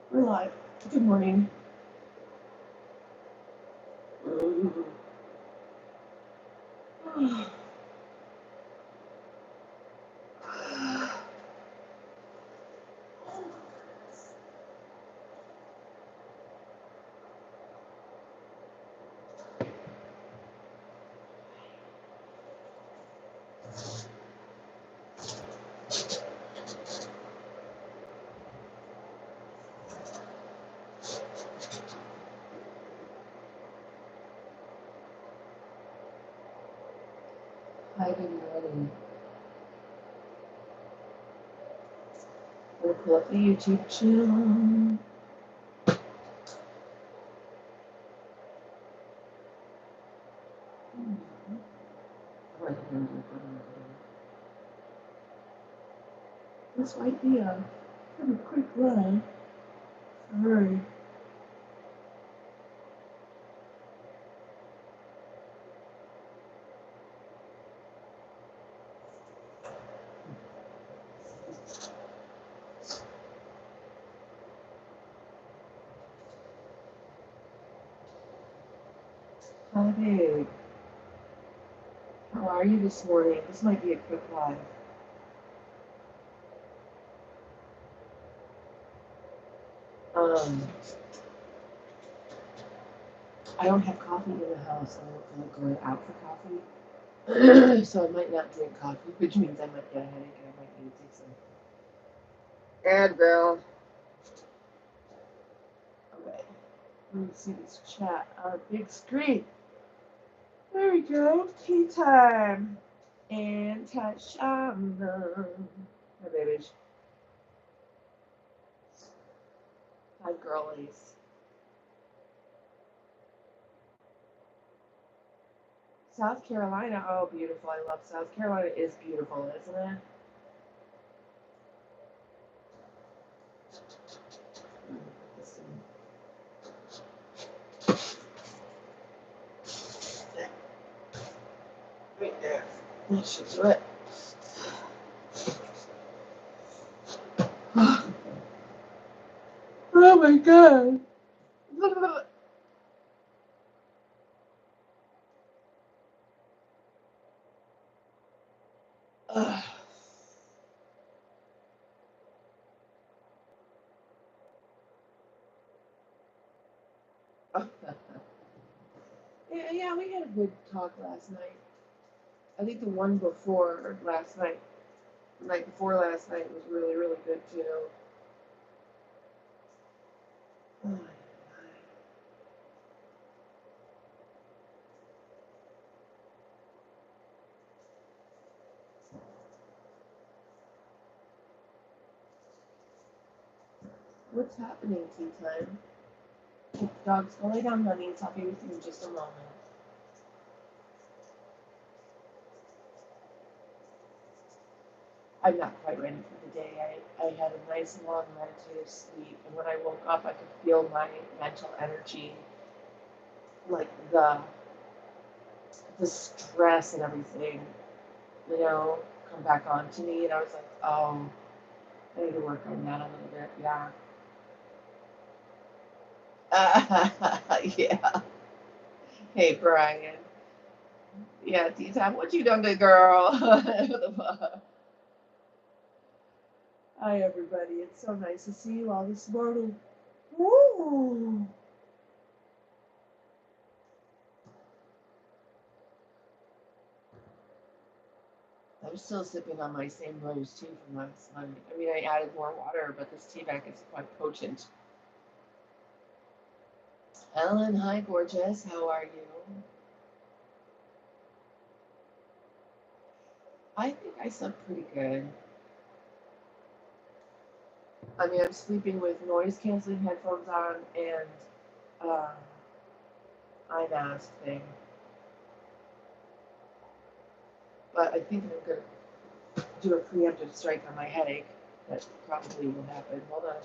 We're live. Good morning. Hi, good morning. I'm gonna pull up the YouTube channel. This might be a pretty quick run. Sorry. Hi, babe. How are you this morning? This might be a quick live. Um, I don't have coffee in the house. I don't feel like going out for coffee. So I might not drink coffee, which means I might get a headache and I might need to take some Advil. Okay. Let me see this chat on a big screen. There we go. Tea time. And Tashana. Hi, babies. Hi, girlies. South Carolina. Oh, beautiful. I love South Carolina. Is beautiful, isn't it? Right there. That should do it. Oh my god. Yeah, we had a good talk last night. I think the one before last night, the night before last night was really, really good too. Oh my God. What's happening, tea time? Dogs, go lay down, honey. I'll be with you in just a moment. I'm not quite ready for the day. I had a nice long meditative sleep, and when I woke up, I could feel my mental energy, like the stress and everything, come back onto me. And I was like, oh, I need to work on that a little bit. Yeah. Yeah. Hey, Brian. Yeah, tea time. What you done, good girl? Hi, everybody. It's so nice to see you all this morning. Woo! I'm still sipping on my same rose tea from last night. I mean, I added more water, but this tea bag is quite potent. Ellen, hi, gorgeous. How are you? I think I slept pretty good. I mean, I'm sleeping with noise canceling headphones on and um, eye mask thing. But I think I'm going to do a preemptive strike on my headache. That probably will happen. Hold on.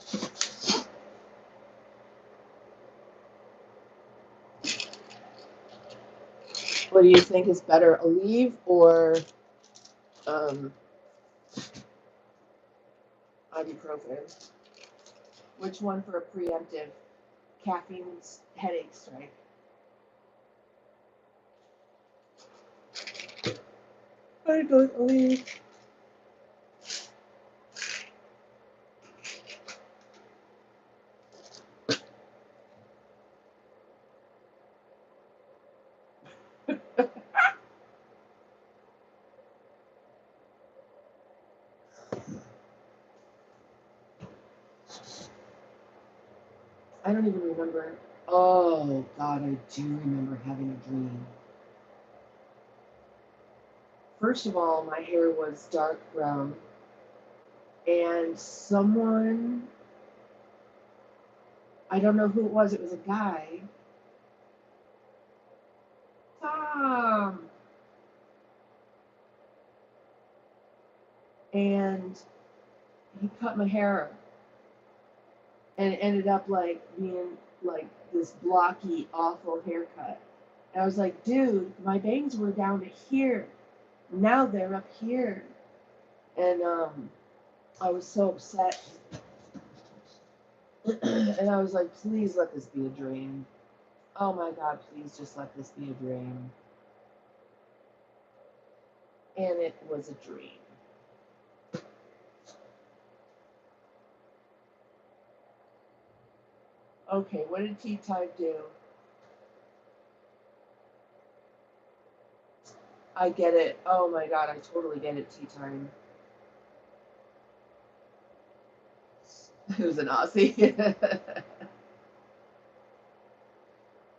What do you think is better, Aleve or um, ibuprofen? Which one for a preemptive caffeine headache strike? I don't believe. I don't even remember. Oh, God, I do remember having a dream. First of all, my hair was dark brown, and someone, I don't know who it was a guy. Tom! And he cut my hair, and it ended up like being like this blocky, awful haircut. And I was like, dude, my bangs were down to here. Now they're up here. And I was so upset. And I was like, please let this be a dream. Oh my God, please just let this be a dream. And it was a dream. Okay, what did Tea Time do? I get it. Oh my God, I totally get it, Tea Time. It was an Aussie.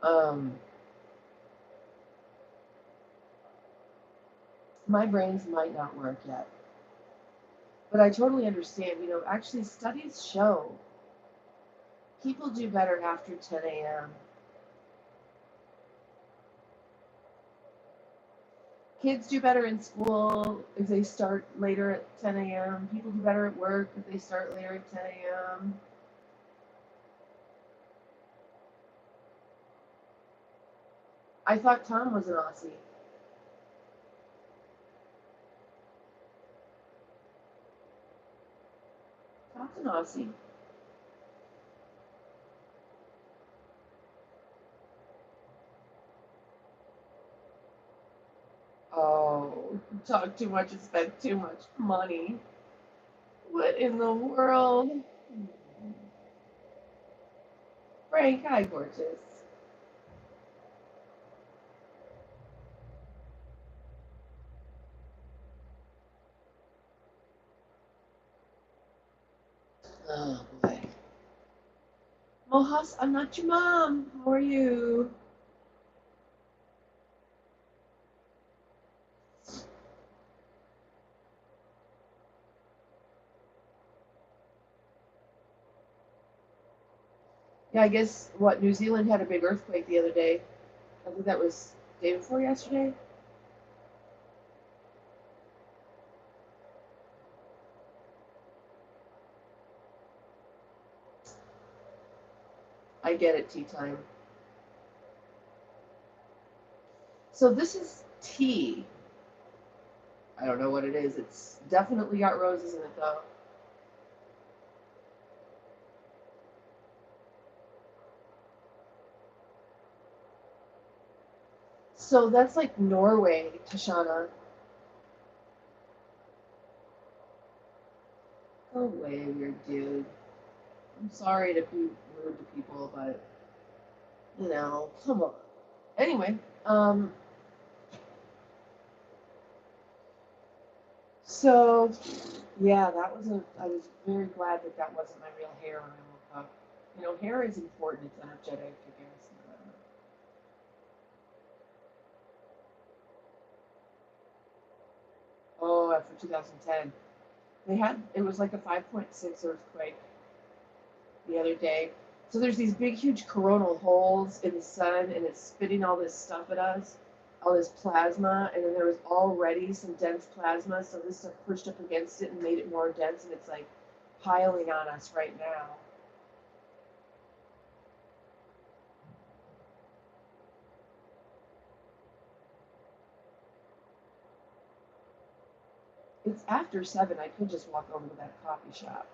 um, my brains might not work yet. But I totally understand. You know, actually, studies show people do better after 10 a.m. Kids do better in school if they start later at 10 a.m. People do better at work if they start later at 10 a.m. I thought Tom was an Aussie. Tom's an Aussie. Oh, talk too much and spend too much money. What in the world? Frank, hi, gorgeous. Oh, boy. Mohas, I'm not your mom. How are you? Yeah, I guess, what, New Zealand had a big earthquake the other day. I think that was day before yesterday. I get it, tea time. So this is tea. I don't know what it is. It's definitely got roses in it, though. So that's like Norway, Tashana. Go away, weird dude. I'm sorry to be rude to people, but you know, come on. Anyway, so yeah, that was a. I was very glad that that wasn't my real hair when I woke up. You know, hair is important. It's energetic, I guess. Oh, after 2010, they had it was like a 5.6 earthquake the other day. So there's these big, huge coronal holes in the sun, and it's spitting all this stuff at us, all this plasma, and then there was already some dense plasma, so this stuff pushed up against it and made it more dense, and it's like piling on us right now. It's after 7. I could just walk over to that coffee shop.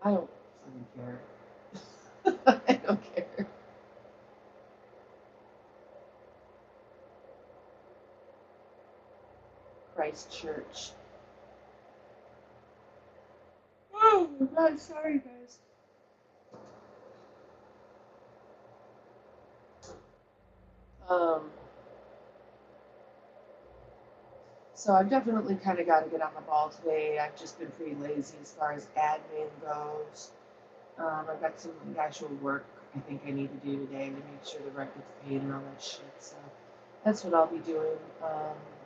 I don't fucking care. I don't care. Christchurch. Oh, God, sorry, guys. Um, so I've definitely kind of got to get on the ball today. I've just been pretty lazy as far as admin goes. I've got some actual work I think I need to do today to make sure the rent gets paid and all that shit. So that's what I'll be doing.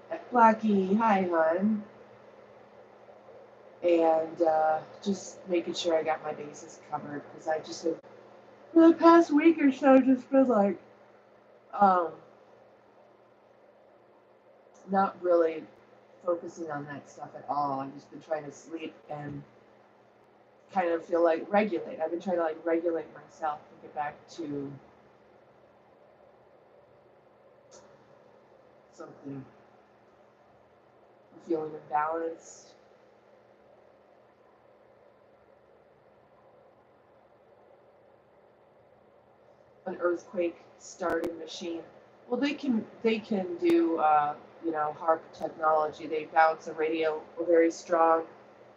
At Blackie, hi, hon. And just making sure I got my bases covered because I just have, for the past week or so, just been like, um, not really focusing on that stuff at all. I've just been trying to sleep and kind of feel like regulate. I've been trying to like regulate myself and get back to something, feeling imbalanced. An earthquake starting machine. Well, they can do HARP technology. They bounce a very strong,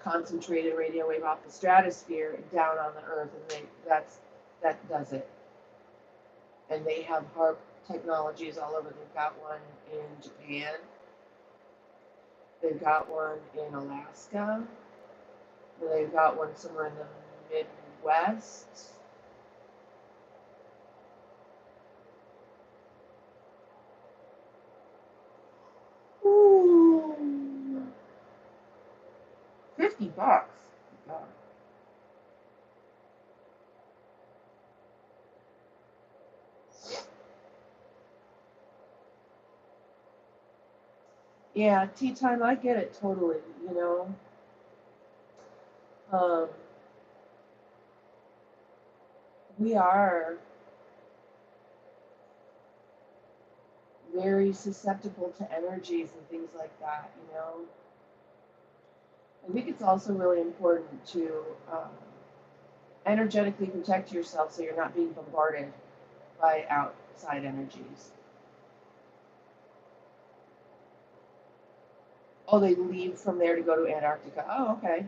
concentrated radio wave off the stratosphere and down on the Earth, and that does it. And they have HARP technologies all over. They've got one in Japan. They've got one in Alaska. They've got one somewhere in the Midwest. Ooh. $50. God. Yeah, tea time, I get it totally, you know. Um, we are very susceptible to energies and things like that, you know. I think it's also really important to energetically protect yourself so you're not being bombarded by outside energies. Oh, they leave from there to go to Antarctica. Oh, okay.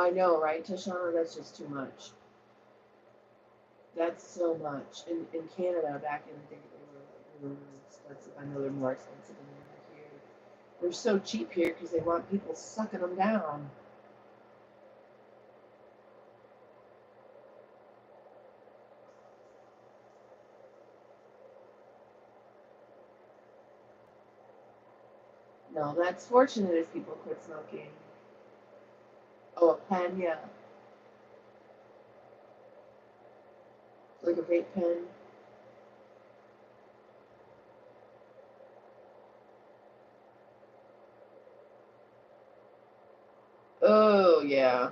I know, right, Tashana? That's just too much. That's so much. In Canada, back in the day, they were like really, really expensive. I know they're more expensive than they are here. They're so cheap here because they want people sucking them down. No, that's fortunate if people quit smoking. Oh, a pen, yeah. Like a vape pen. Oh, yeah.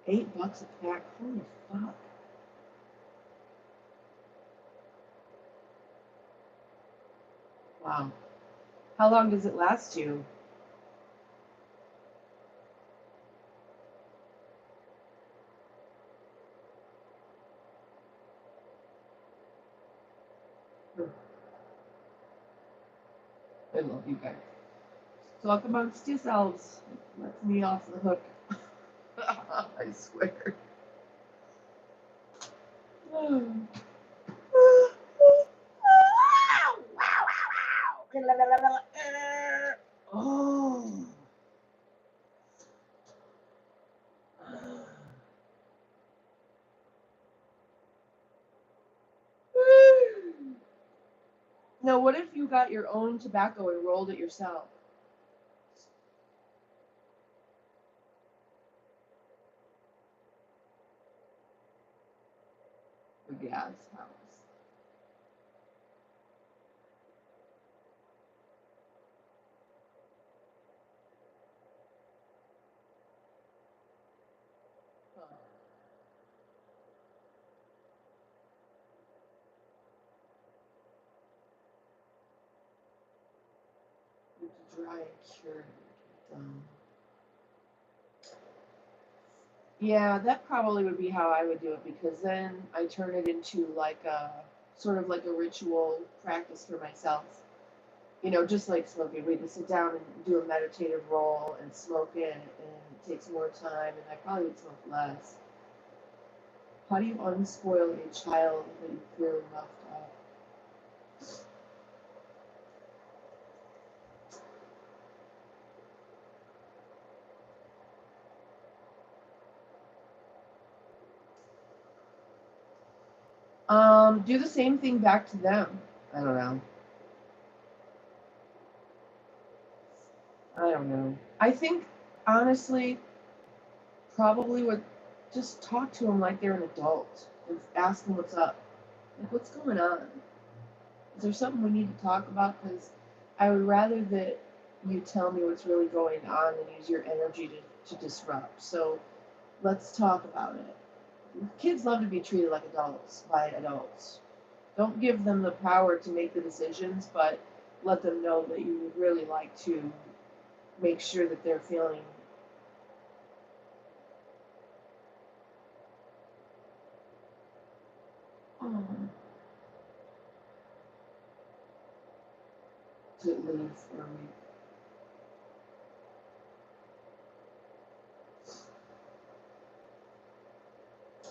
$8 a pack. Holy fuck. Wow. How long does it last you? I love you guys. Talk amongst yourselves. Let me off the hook. I swear. Oh. Now, what if you got your own tobacco and rolled it yourself? dad's house. Huh. We have to dry and cure it. Yeah, that probably would be how I would do it because then I turn it into like a sort of like a ritual practice for myself. You know, just like smoking weed, to sit down and do a meditative roll and smoke it, and it takes more time, and I probably would smoke less. How do you unspoil a child that you fear left out? Do the same thing back to them. I don't know. I don't know. I think honestly, probably would just talk to them like they're an adult and ask them what's up. Like, what's going on? Is there something we need to talk about? Because I would rather that you tell me what's really going on than use your energy to disrupt. So let's talk about it. Kids love to be treated like adults by adults. Don't give them the power to make the decisions, but let them know that you would really like to make sure that they're feeling oh, to leave for a week.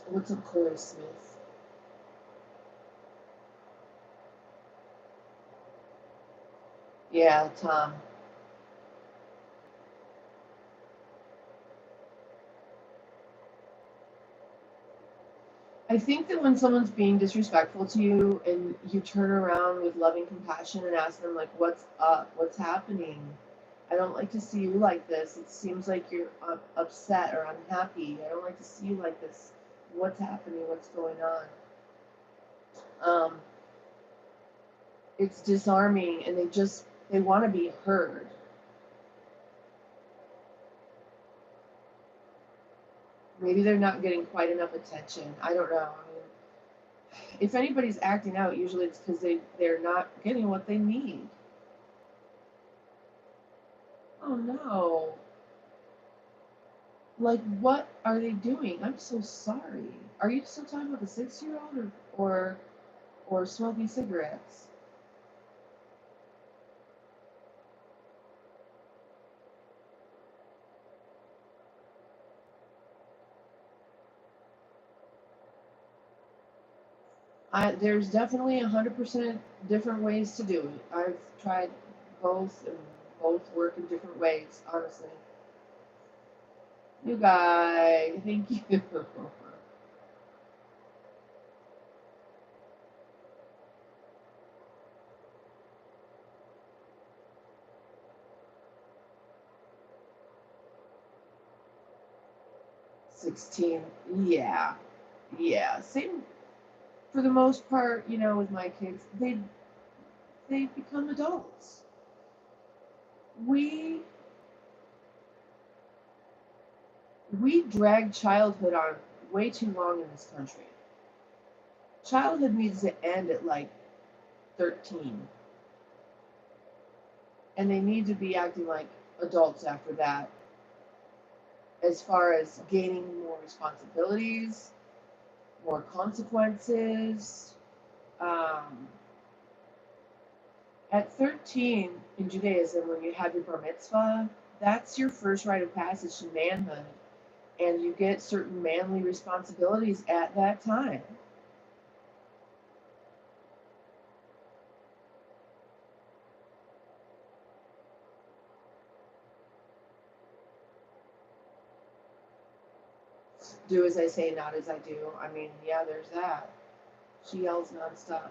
What's up, Corey Smith? Yeah, Tom. I think that when someone's being disrespectful to you and you turn around with loving compassion and ask them, like, what's up? What's happening? I don't like to see you like this. It seems like you're upset or unhappy. I don't like to see you like this. What's happening? What's going on? It's disarming and they want to be heard. Maybe they're not getting quite enough attention. I don't know. I mean, if anybody's acting out, usually it's because they're not getting what they need. Oh no. Like, what are they doing? I'm so sorry. Are you still talking about the 6-year-old or smoking cigarettes? There's definitely 100% different ways to do it. I've tried both, and both work in different ways, honestly. You guys, thank you. 16. Yeah. Yeah. Same for the most part, with my kids. They become adults. We we drag childhood on way too long in this country. Childhood needs to end at like 13, and they need to be acting like adults after that, as far as gaining more responsibilities, more consequences. Um, at 13 in Judaism, when you have your bar mitzvah, that's your first rite of passage to manhood, and you get certain manly responsibilities at that time. Do as I say, not as I do. I mean, yeah, there's that. She yells nonstop.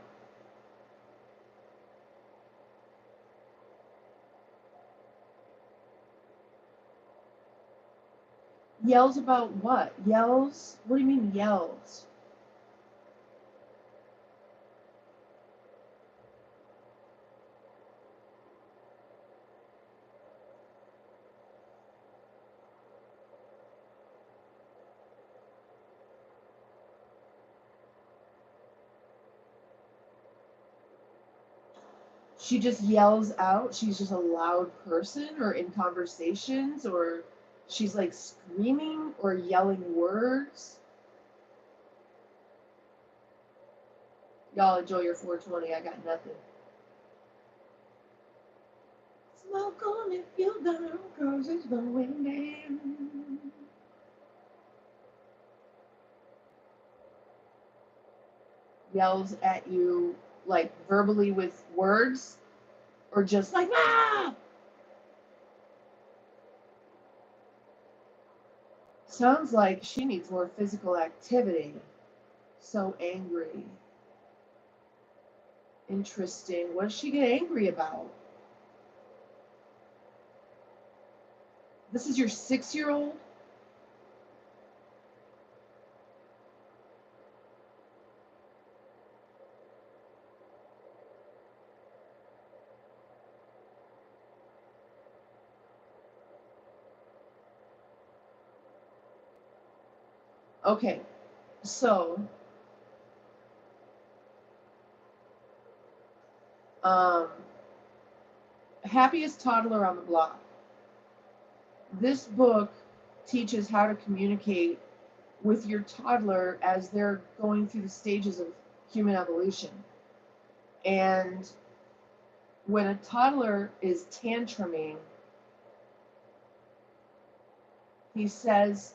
Yells about what? Yells? What do you mean yells? she just yells out. She's just a loud person, or in conversations, or she's like screaming or yelling words. Y'all enjoy your 420. I got nothing. Smoke on if you're down, 'cause it's going down. Yells at you, like verbally with words, or just like, ah! Sounds like she needs more physical activity. So angry. Interesting. What does she get angry about? This is your 6-year-old? Okay, so um, happiest toddler on the block. This book teaches how to communicate with your toddler as they're going through the stages of human evolution. And when a toddler is tantruming, he says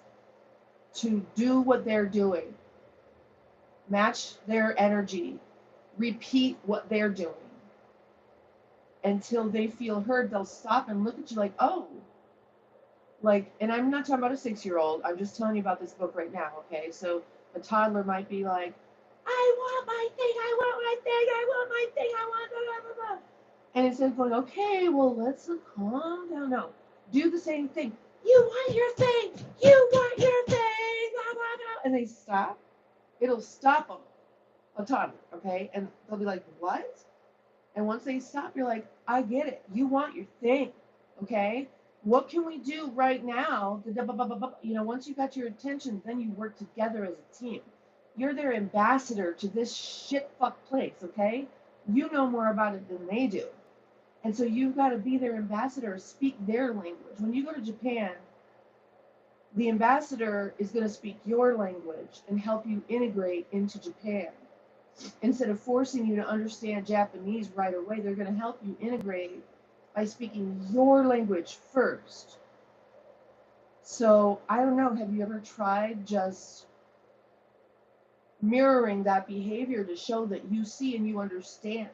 to do what they're doing, match their energy, repeat what they're doing. Until they feel heard, they'll stop and look at you like, oh, like, and I'm not talking about a 6-year-old. I'm just telling you about this book right now, okay? So a toddler might be like, I want my thing, I want my thing, I want my thing, I want blah, blah, blah. And instead of going, okay, well, let's calm down. No, do the same thing. You want your thing, you want your thing, blah, blah, blah. And they stop. It'll stop them, a toddler, okay? And they'll be like, what? And once they stop, you're like, I get it. You want your thing, okay? What can we do right now? You know, once you got your attention, then you work together as a team. You're their ambassador to this shit fuck place, okay? You know more about it than they do. And so you've got to be their ambassador, speak their language. When you go to Japan, the ambassador is going to speak your language and help you integrate into Japan. Instead of forcing you to understand Japanese right away, they're going to help you integrate by speaking your language first. So, I don't know, have you ever tried just mirroring that behavior to show that you see and you understand?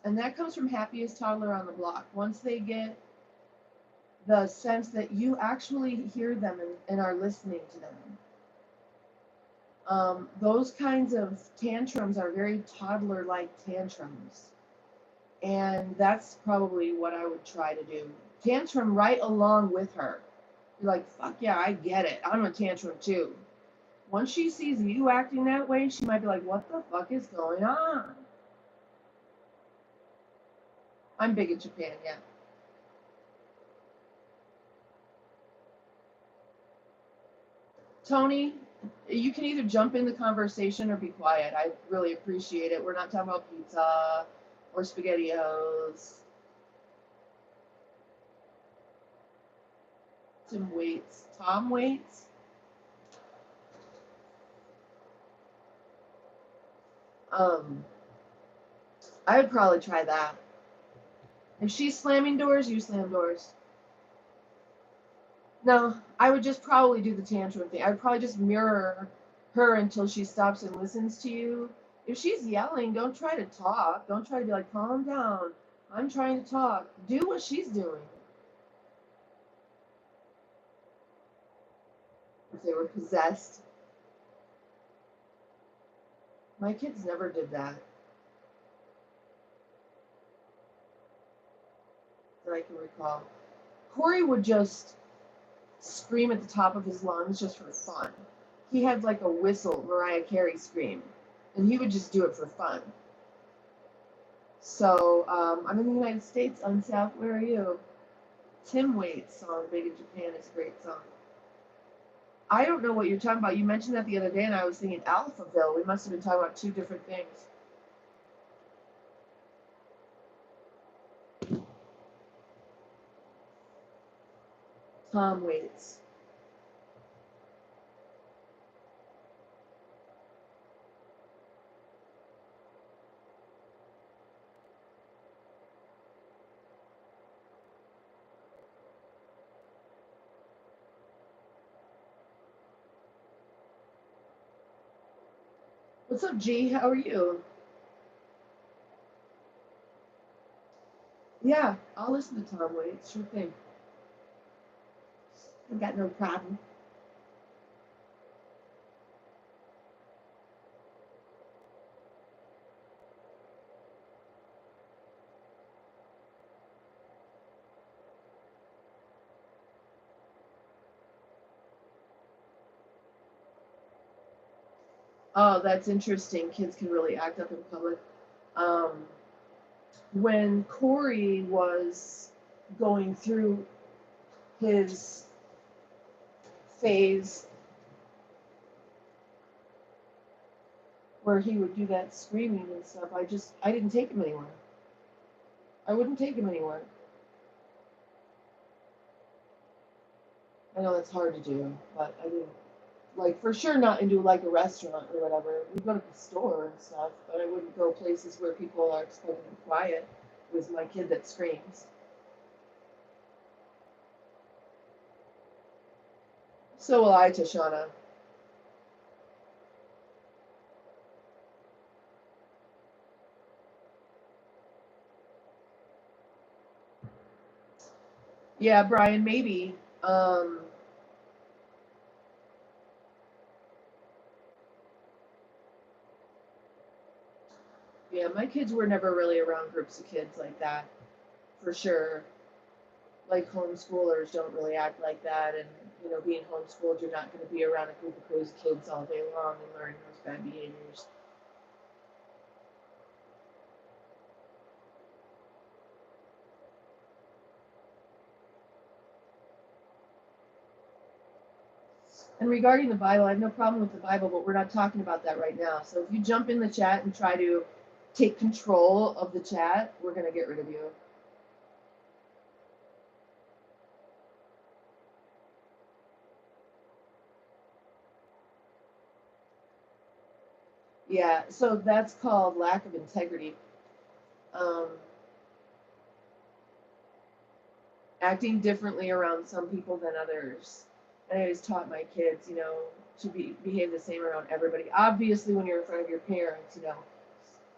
And that comes from happiest toddler on the block. Once they get the sense that you actually hear them and are listening to them. Those kinds of tantrums are very toddler-like tantrums. And that's probably what I would try to do. Tantrum right along with her. You're like, fuck yeah, I get it. I'm a tantrum too. Once she sees you acting that way, she might be like, what the fuck is going on? I'm big in Japan, yeah. Tony, you can either jump in the conversation or be quiet. I really appreciate it. We're not talking about pizza or SpaghettiOs. Tim Waits. Tom Waits? I would probably try that. If she's slamming doors, you slam doors. No, I would just probably do the tantrum thing. I would probably just mirror her until she stops and listens to you. If she's yelling, don't try to talk. Don't try to be like, calm down. I'm trying to talk. Do what she's doing. If they were possessed. My kids never did that I can recall. Corey would just scream at the top of his lungs just for fun. He had like a whistle, Mariah Carey scream, and he would just do it for fun. So I'm in the United States, Unsouth. Where are you? Tim Waits' song, Big in Japan, is a great song. I don't know what you're talking about. You mentioned that the other day, and I was thinking Alphaville. We must have been talking about two different things. Tom Waits. What's up, G? How are you? Yeah, I'll listen to Tom Waits. Sure thing. I got no problem. Oh, that's interesting. Kids can really act up in public. Um, when Corey was going through his phase where he would do that screaming and stuff, I didn't take him anywhere. I wouldn't take him anywhere. I know that's hard to do, but I didn't. Like, for sure not into like a restaurant or whatever. We'd go to the store and stuff, but I wouldn't go places where people are expected to be quiet with my kid that screams. So will I, Tashana. Yeah, Brian, maybe. Um, yeah, my kids were never really around groups of kids like that, for sure. Like homeschoolers don't really act like that, and being homeschooled, you're not going to be around a group of crazy kids all day long and learning those bad behaviors. And regarding the Bible, I have no problem with the Bible, but we're not talking about that right now. So if you jump in the chat and try to take control of the chat, we're going to get rid of you. Yeah, so that's called lack of integrity. Um, Acting differently around some people than others. And I always taught my kids, to behave the same around everybody. Obviously, when you're in front of your parents,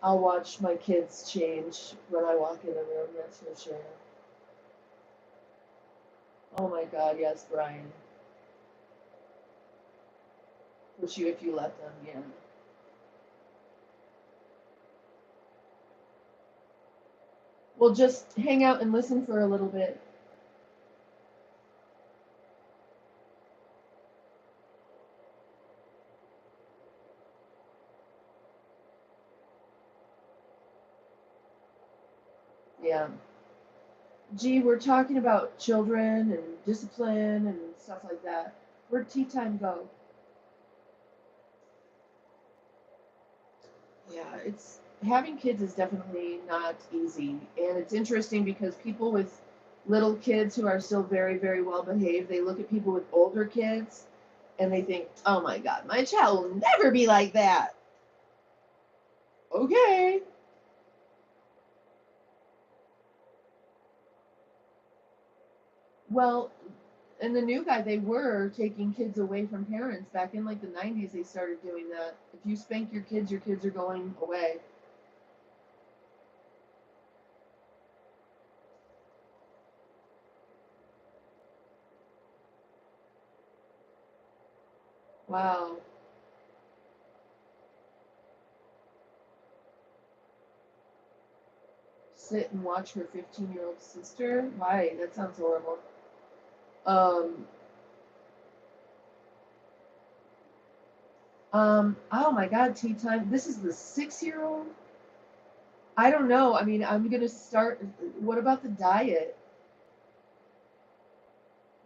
I'll watch my kids change when I walk in the room, that's for sure. Oh my God, yes, Brian. Push you if you let them, yeah. Well, just hang out and listen for a little bit. Yeah. Gee, we're talking about children and discipline and stuff like that. Where'd tea time go? Yeah, it's having kids is definitely not easy. And it's interesting because people with little kids who are still very, very well behaved, they look at people with older kids and they think, oh my God, my child will never be like that. Okay. Well, and the new guy, they were taking kids away from parents. Back in like the 90s, they started doing that. If you spank your kids are going away. Wow. Sit and watch her 15-year-old sister? Why? That sounds horrible. Um, oh my God, tea time. This is the 6-year-old? I don't know. I mean, I'm gonna start. What about the diet?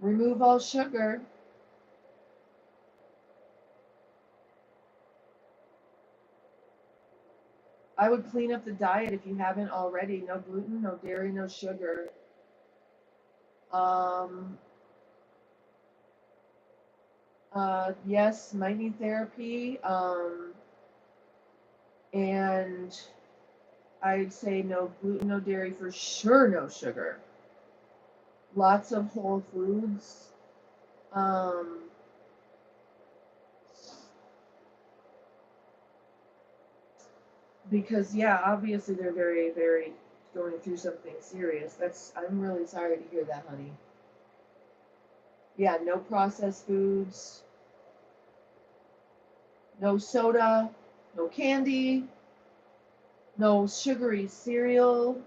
Remove all sugar. I would clean up the diet if you haven't already. No gluten, no dairy, no sugar. Um, yes, might need therapy. And I'd say no gluten, no dairy, for sure, no sugar. Lots of whole foods. Um, because yeah, obviously they're very, very going through something serious. I'm really sorry to hear that, honey. Yeah, no processed foods, no soda, no candy, no sugary cereal.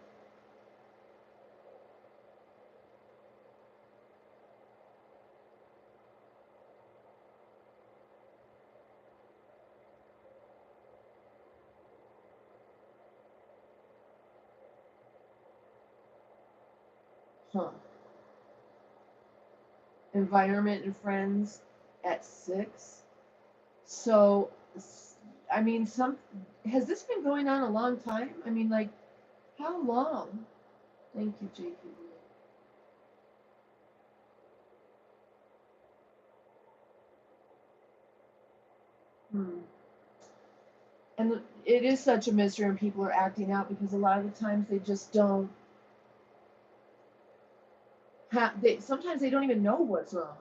Huh. Environment and friends at 6. So, I mean, has this been going on a long time? I mean, like, how long? Thank you, JP. Hmm. And it is such a mystery when people are acting out because a lot of the times they just don't sometimes they don't even know what's wrong.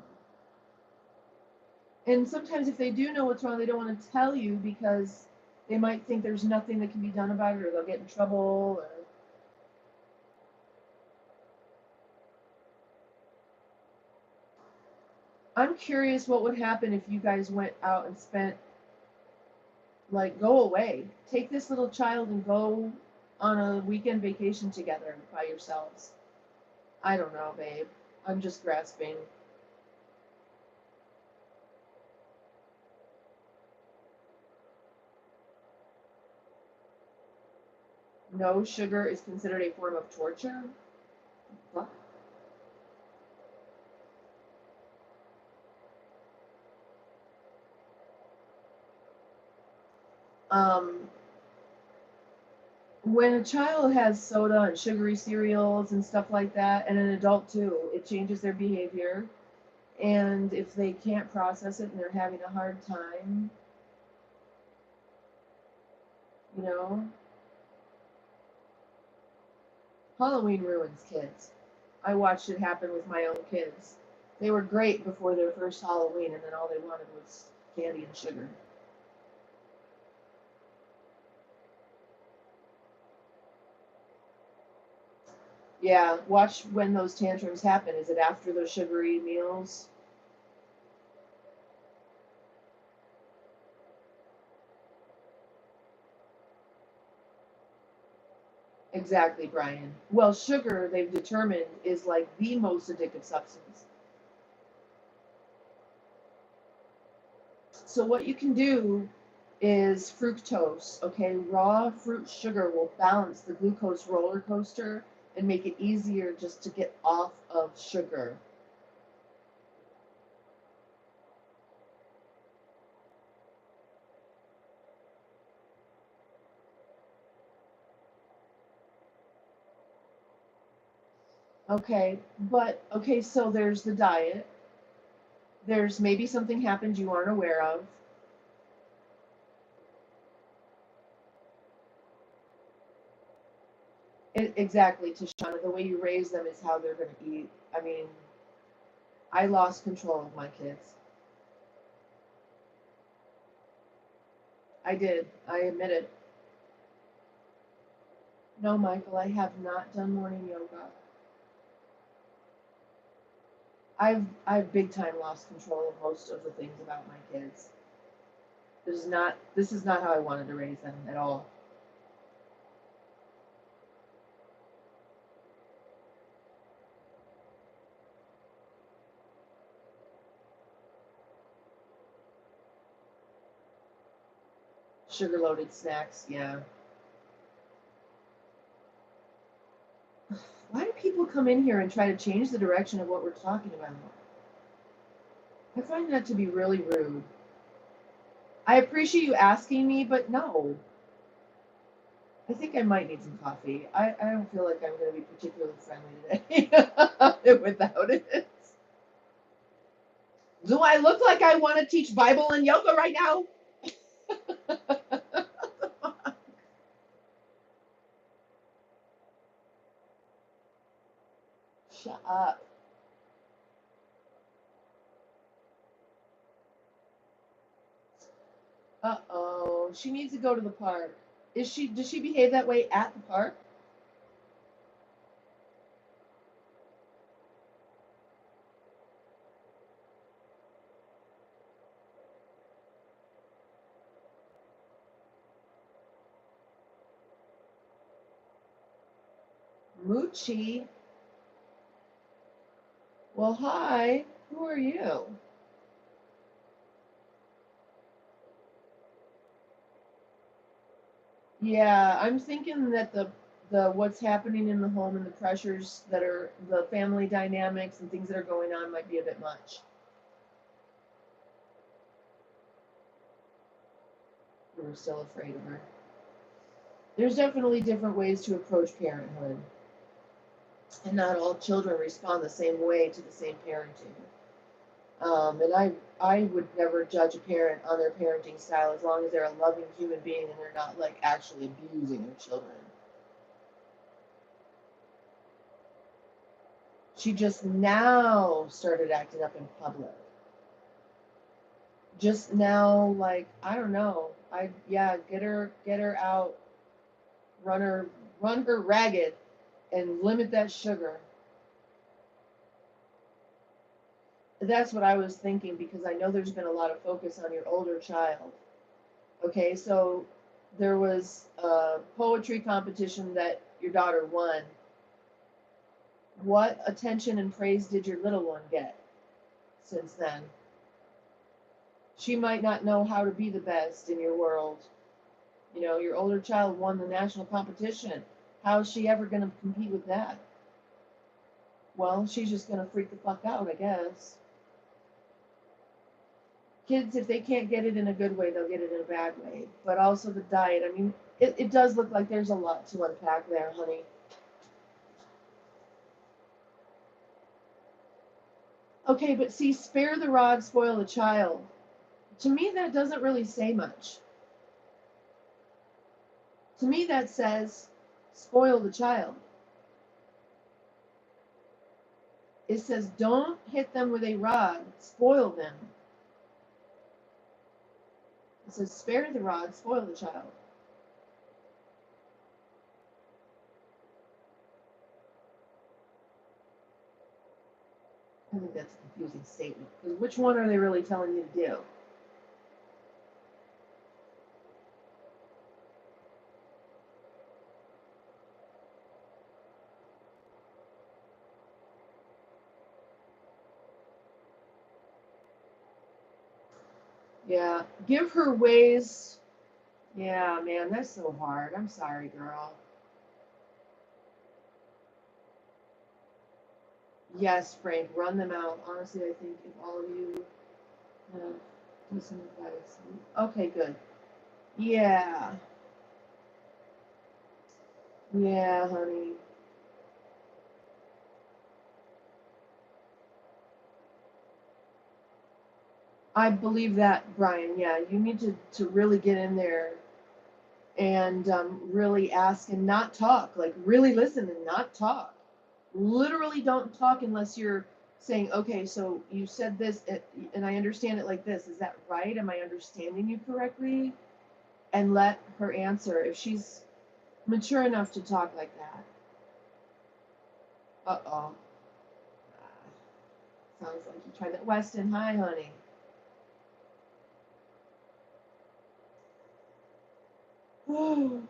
And sometimes if they do know what's wrong, they don't want to tell you because they might think there's nothing that can be done about it or they'll get in trouble. Or... I'm curious what would happen if you guys went out and spent, like, go away. Take this little child and go on a weekend vacation together by yourselves. I don't know, babe. I'm just grasping. No sugar is considered a form of torture? What? Um, when a child has soda and sugary cereals and stuff like that, and an adult too, it changes their behavior. And if they can't process it and they're having a hard time, you know, Halloween ruins kids. I watched it happen with my own kids. They were great before their first Halloween, and then all they wanted was candy and sugar. Yeah, watch when those tantrums happen. Is it after those sugary meals? Exactly, Brian. Well, sugar, they've determined, is like the most addictive substance. So, what you can do is fructose, okay? Raw fruit sugar will balance the glucose roller coaster and make it easier just to get off of sugar. Okay, but okay, so there's the diet. There's maybe something happened you aren't aware of. Exactly, Tashana. The way you raise them is how they're going to eat. I mean, I lost control of my kids. I did. I admit it. No, Michael, I have not done morning yoga. I've big time lost control of most of the things about my kids. This is not how I wanted to raise them at all. Sugar loaded snacks, yeah. Why do people come in here and try to change the direction of what we're talking about? I find that to be really rude. I appreciate you asking me, but no. I think I might need some coffee. I don't feel like I'm going to be particularly friendly today without it. Do I look like I want to teach Bible and yoga right now? Shut up. Uh-oh. She needs to go to the park. Does she behave that way at the park? Moochie. Well, hi. Who are you? Yeah, I'm thinking that the what's happening in the home and the pressures that are the family dynamics and things that are going on might be a bit much. We're still afraid of her. There's definitely different ways to approach parenthood, and not all children respond the same way to the same parenting. And I would never judge a parent on their parenting style as long as they're a loving human being and they're not like actually abusing their children. She just now started acting up in public. Just now, like, I don't know. Yeah, get her out, run her run her ragged and limit that sugar. That's what I was thinking because I know there's been a lot of focus on your older child. Okay, so there was a poetry competition that your daughter won. What attention and praise did your little one get since then? She might not know how to be the best in your world. You know, your older child won the national competition. How is she ever going to compete with that? Well, she's just going to freak the fuck out, I guess. Kids, if they can't get it in a good way, they'll get it in a bad way. But also the diet. I mean, it does look like there's a lot to unpack there, honey. Okay, but see, spare the rod, spoil the child. To me, that doesn't really say much. To me, that says spoil the child. It says don't hit them with a rod, spoil them. It says spare the rod, spoil the child. I think that's a confusing statement. Because which one are they really telling you to do? Yeah, give her ways. Yeah, man, that's so hard. I'm sorry, girl. Yes, Frank, run them out. Honestly, I think if all of you have decent advice. Okay, good. Yeah. Yeah, honey. I believe that, Brian. Yeah, you need to really get in there and really ask and not talk. Like, really listen and not talk. Literally don't talk unless you're saying, okay, so you said this and I understand it like this. Is that right? Am I understanding you correctly? And let her answer if she's mature enough to talk like that. Uh-oh. Sounds like you tried that. Weston, hi, honey. Oh,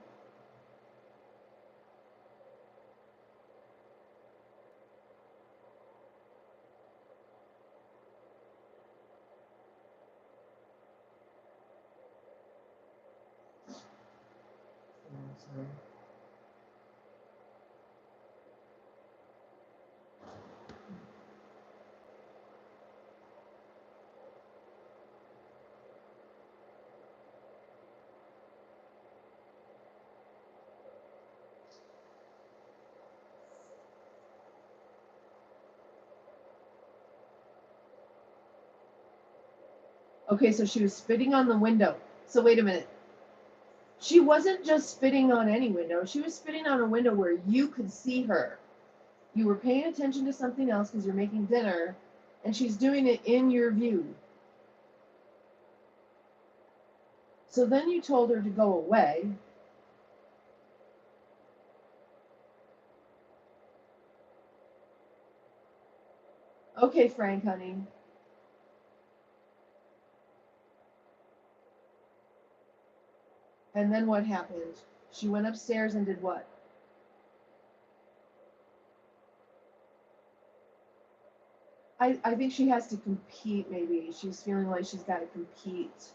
sorry. Okay, so she was spitting on the window. So wait a minute. She wasn't just spitting on any window. She was spitting on a window where you could see her. You were paying attention to something else because you're making dinner, and she's doing it in your view. So then you told her to go away. Okay, Frank, honey. And then what happened? She went upstairs and did what? I think she has to compete, maybe. She's feeling like she's got to compete.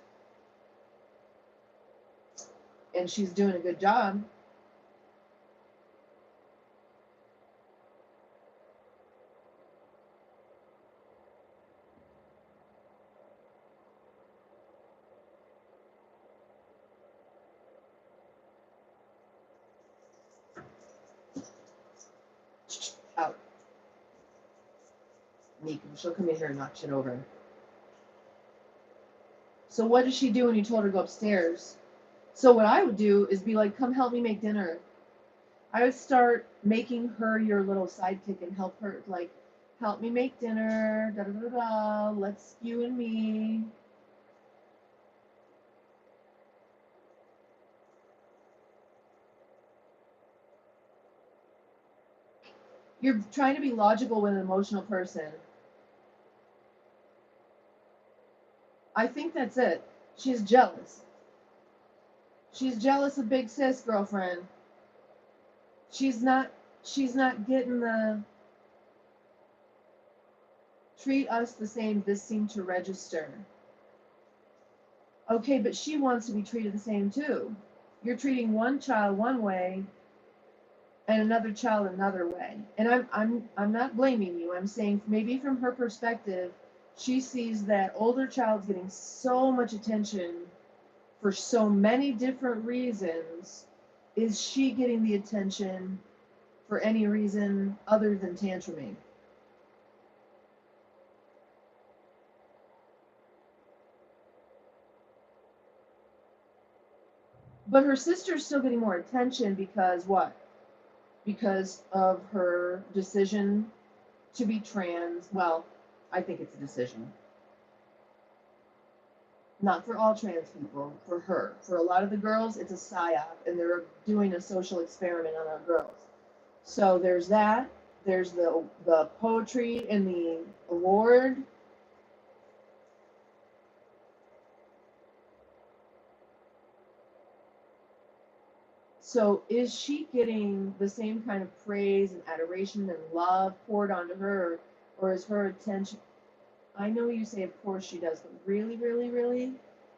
And she's doing a good job. Out. Meek, she'll come in here and knock shit over. So what did she do when you told her to go upstairs? So what I would do is be like, come help me make dinner. I would start making her your little sidekick and help her, like, help me make dinner, da da da da, let's you and me. You're trying to be logical with an emotional person. I think that's it. She's jealous. She's jealous of big sis, girlfriend. She's not getting the treat us the same. This seemed to register. Okay, but she wants to be treated the same too. You're treating one child one way and another child another way. And I'm not blaming you. I'm saying maybe from her perspective, she sees that older child's getting so much attention for so many different reasons. Is she getting the attention for any reason other than tantruming? But her sister's still getting more attention because what? Because of her decision to be trans. Well, I think it's a decision. Not for all trans people, for her. For a lot of the girls, it's a psyop, and they're doing a social experiment on our girls. So there's that. There's the poetry and the award. So is she getting the same kind of praise and adoration and love poured onto her, or is her attention? I know you say, of course she does, but really, really, really,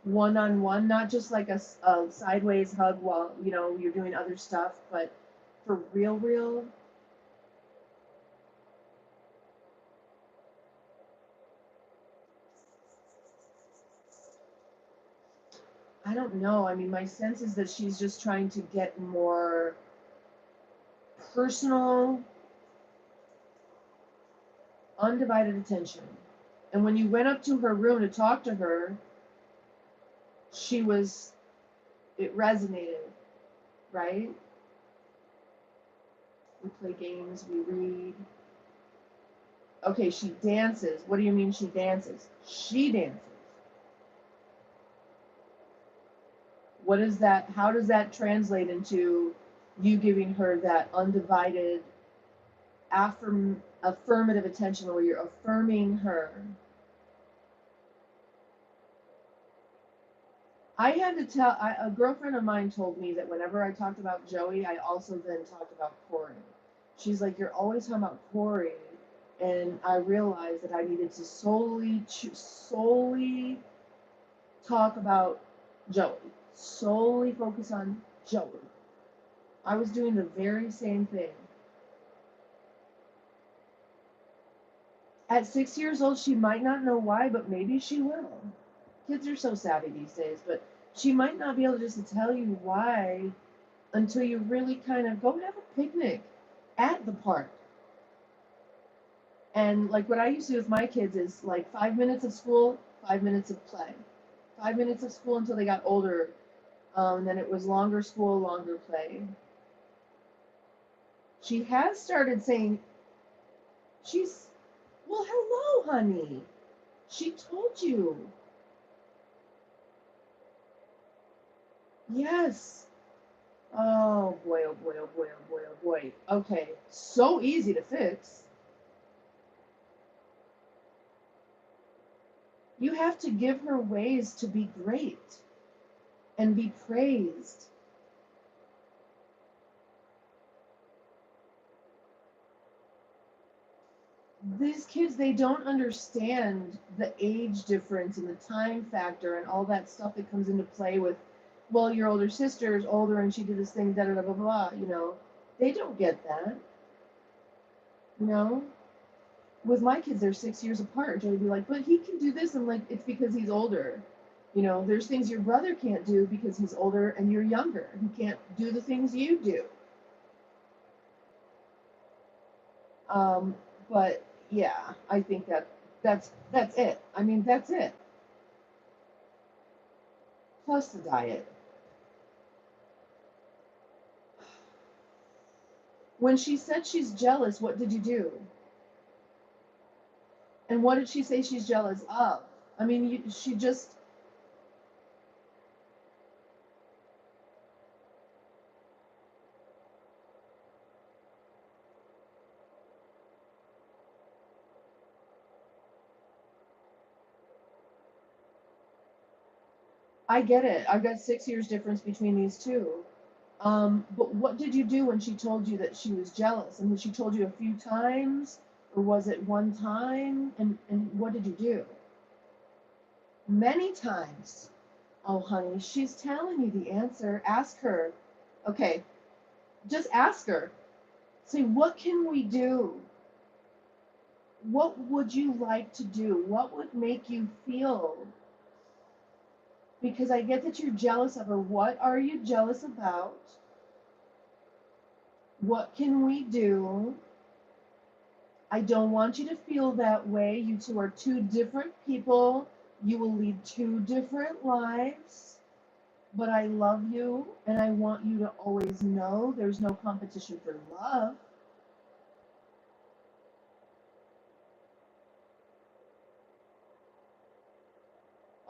one on one, not just like a sideways hug while you're doing other stuff, but for real, real. I don't know. I mean, my sense is that she's just trying to get more personal, undivided attention. And when you went up to her room to talk to her, she was, it resonated, right? We play games, we read. Okay, she dances. What do you mean she dances? She dances. What is that? How does that translate into you giving her that undivided affirmative attention where you're affirming her? I had to tell, a girlfriend of mine told me that whenever I talked about Joey, I also then talked about Corey. She's like, you're always talking about Corey. And I realized that I needed to solely talk about Joey, solely focus on Joey. I was doing the very same thing. At 6 years old, she might not know why, but maybe she will. Kids are so savvy these days, but she might not be able just to tell you why until you really kind of go have a picnic at the park. And like what I used to do with my kids is like 5 minutes of school, 5 minutes of play, 5 minutes of school until they got older. Then it was longer school, longer play. She has started saying, she's, well, hello, honey. She told you. Yes. Oh boy, oh boy, oh boy, oh boy, oh boy. Okay, so easy to fix. You have to give her ways to be great and be praised. These kids, they don't understand the age difference and the time factor and all that stuff that comes into play with, well, your older sister is older and she did this thing, da da da blah blah, you know. They don't get that, you know. With my kids, they're 6 years apart. They'd be like, but he can do this. I'm like, it's because he's older. You know, there's things your brother can't do because he's older and you're younger. He can't do the things you do. But yeah, I think that's it. I mean, that's it. Plus the diet. When she said she's jealous, what did you do? And what did she say she's jealous of? I mean, she just. I get it. I've got 6 years difference between these two. But what did you do when she told you that she was jealous? And she told you a few times, or was it one time? And what did you do? Many times. Oh, honey, she's telling you the answer. Ask her. Okay, just ask her. Say, what can we do? What would you like to do? What would make you feel? Because I get that you're jealous of her. What are you jealous about? What can we do? I don't want you to feel that way. You two are two different people. You will lead two different lives. But I love you, and I want you to always know there's no competition for love.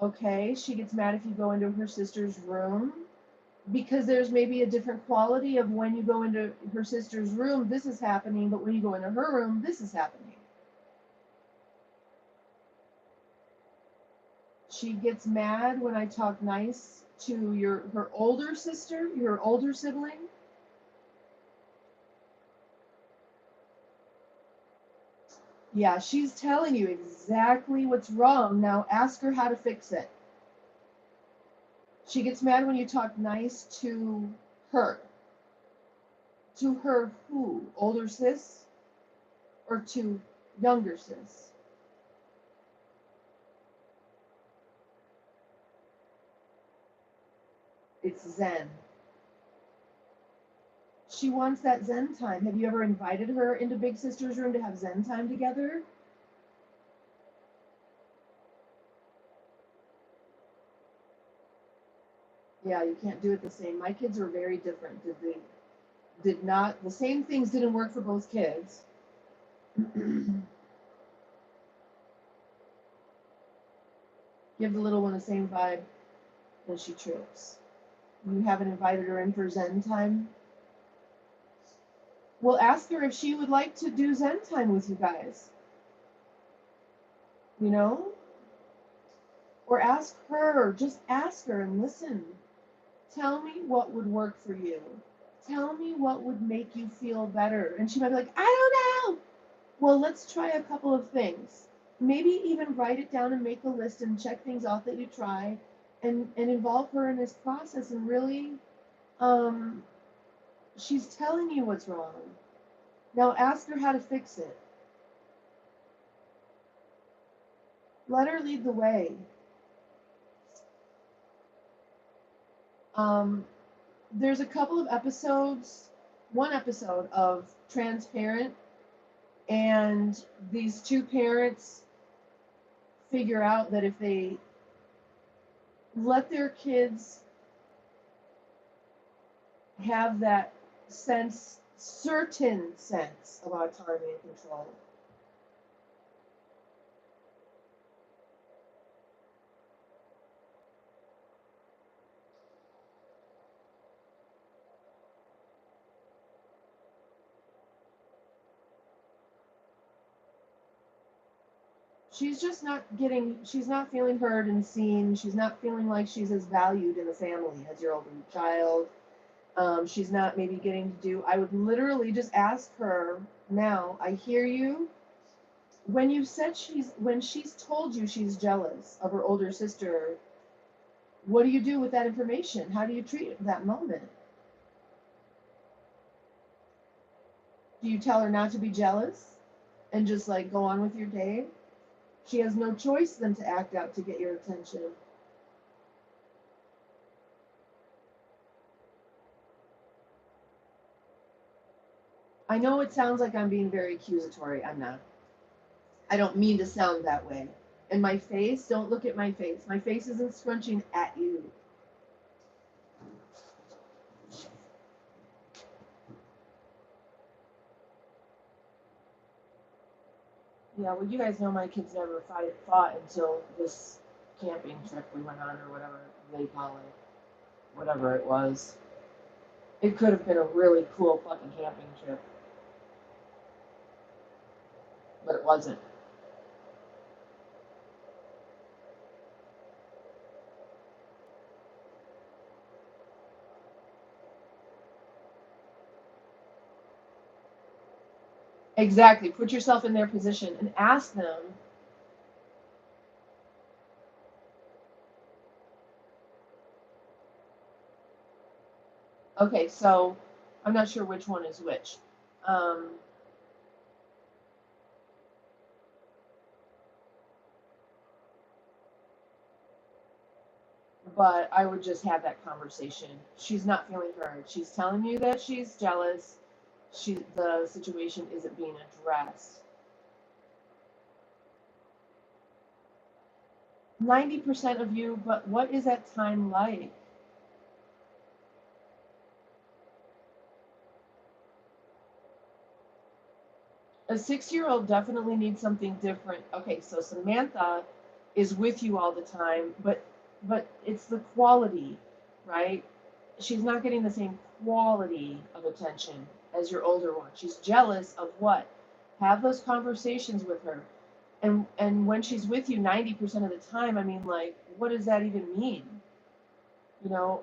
Okay, she gets mad if you go into her sister's room because there's maybe a different quality of when you go into her sister's room, this is happening, but when you go into her room, this is happening. She gets mad when I talk nice to her older sister, your older sibling. Yeah, she's telling you exactly what's wrong. Now ask her how to fix it. She gets mad when you talk nice to her. To her who? Older sis? Or to younger sis? It's Zen. She wants that Zen time. Have you ever invited her into Big Sister's room to have Zen time together? Yeah, you can't do it the same. My kids are very different. Did not, the same things didn't work for both kids. Give the little one the same vibe when she trips. You haven't invited her in for Zen time? Well, ask her if she would like to do Zen time with you guys. You know? Or ask her, just ask her and listen. Tell me what would work for you. Tell me what would make you feel better. And she might be like, I don't know. Well, let's try a couple of things. Maybe even write it down and make a list and check things off that you try and involve her in this process and really, she's telling you what's wrong. Now ask her how to fix it. Let her lead the way. There's a couple of episodes, one episode of Transparent, and these two parents figure out that if they let their kids have that sense, certain sense of autonomy and control. She's just not getting, she's not feeling heard and seen. She's not feeling like she's as valued in the family as your older child. She's not maybe getting to do, I would literally just ask her now, I hear you. When you said when she's told you she's jealous of her older sister, what do you do with that information? How do you treat that moment? Do you tell her not to be jealous and just like go on with your day? She has no choice than to act out to get your attention. I know it sounds like I'm being very accusatory. I'm not. I don't mean to sound that way. And my face, don't look at my face. My face isn't scrunching at you. Yeah, well, you guys know my kids never fought until this camping trip we went on, or whatever they call it. Whatever it was. It could have been a really cool fucking camping trip, but it wasn't. Exactly. Put yourself in their position and ask them. Okay, so I'm not sure which one is which. Um, but I would just have that conversation. She's not feeling heard. She's telling you that she's jealous. The situation isn't being addressed. 90% of you, but what is that time like? A 6-year-old definitely needs something different. Okay, so Samantha is with you all the time, but it's the quality, right? She's not getting the same quality of attention as your older one. She's jealous of what? Have those conversations with her. And when she's with you 90% of the time, I mean, like, what does that even mean? You know,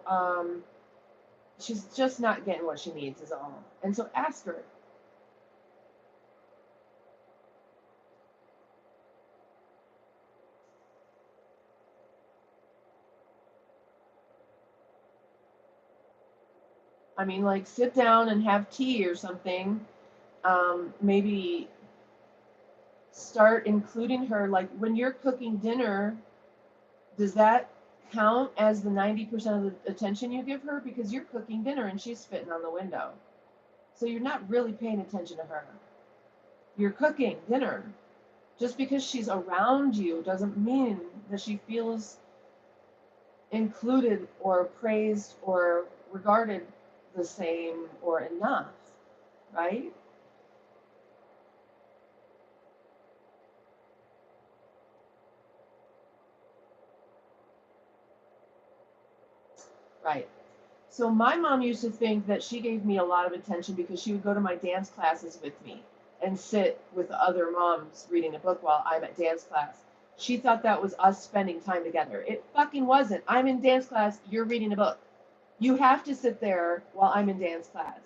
she's just not getting what she needs is all. And so ask her. I mean, like, sit down and have tea or something. Maybe start including her. Like, when you're cooking dinner, does that count as the 90% of the attention you give her? Because you're cooking dinner and she's spitting on the window. So you're not really paying attention to her. You're cooking dinner. Just because she's around you doesn't mean that she feels included or praised or regarded the same or enough, right? Right. So my mom used to think that she gave me a lot of attention because she would go to my dance classes with me and sit with other moms reading a book while I'm at dance class. She thought that was us spending time together. It fucking wasn't. I'm in dance class, you're reading a book. You have to sit there while I'm in dance class.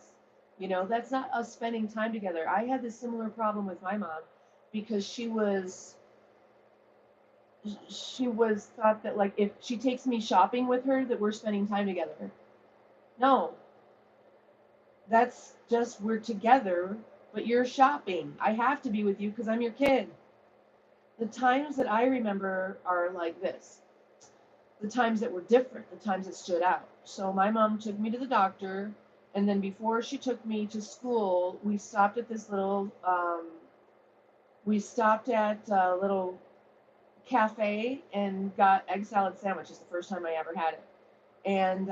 You know, that's not us spending time together. I had this similar problem with my mom because she was thought that like if she takes me shopping with her that we're spending time together. No, that's just we're together, but you're shopping. I have to be with you because I'm your kid. The times that I remember are like this. The times that were different, the times that stood out. So my mom took me to the doctor, and then before she took me to school, we stopped at this little, we stopped at a little cafe and got egg salad sandwich. It's the first time I ever had it. And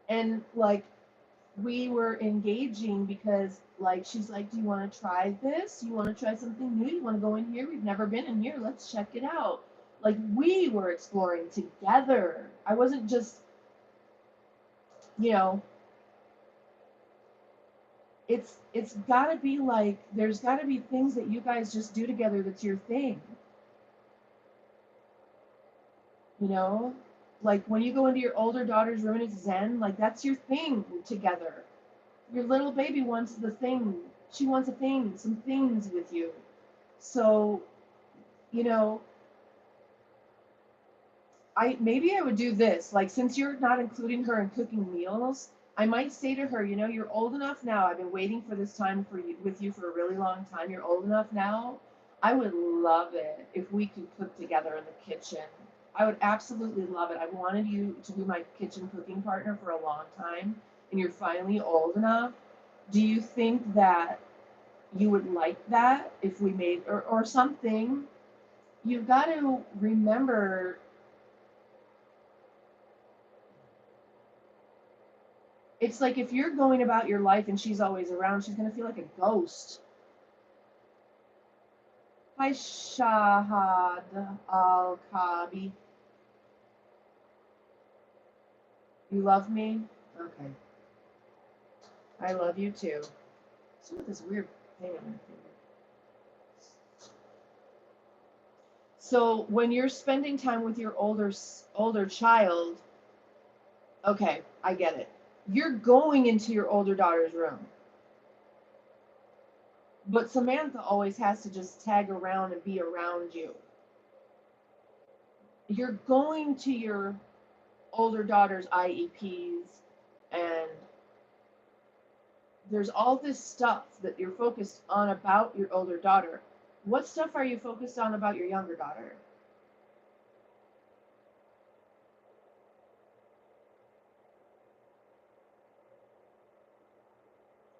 and like we were engaging because like she's like, do you want to try this? You want to try something new? You want to go in here? We've never been in here. Let's check it out. Like we were exploring together. I wasn't just, you know, it's got to be like there's got to be things that you guys just do together that's your thing. You know, like when you go into your older daughter's room and it's zen, like that's your thing together. Your little baby wants the thing. She wants a thing, some things with you. So, you know, I would do this. Like since you're not including her in cooking meals, I might say to her, you know, you're old enough now. I've been waiting for this time for you with you for a really long time. You're old enough now. I would love it if we could cook together in the kitchen. I would absolutely love it. I wanted you to be my kitchen cooking partner for a long time, and you're finally old enough. Do you think that you would like that if we made or something? You've got to remember it's like if you're going about your life and she's always around, she's going to feel like a ghost. Hi, Shahad Al Kabi. You love me? Okay. I love you too. What's with this weird thing on my finger? So when you're spending time with your older child, okay, I get it. You're going into your older daughter's room. But Samantha always has to just tag around and be around you. You're going to your older daughter's IEPs, and there's all this stuff that you're focused on about your older daughter. What stuff are you focused on about your younger daughter?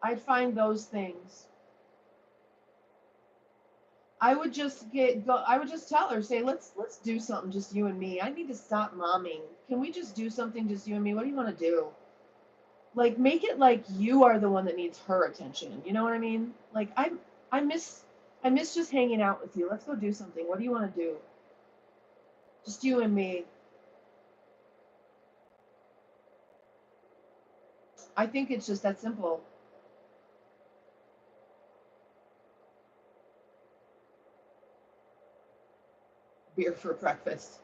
I'd find those things. I would just tell her, say, let's do something just you and me. I need to stop momming. Can we just do something just you and me? What do you want to do? Like make it like you are the one that needs her attention. You know what I mean? Like I miss just hanging out with you. Let's go do something. What do you want to do? Just you and me. I think it's just that simple. Beer for breakfast.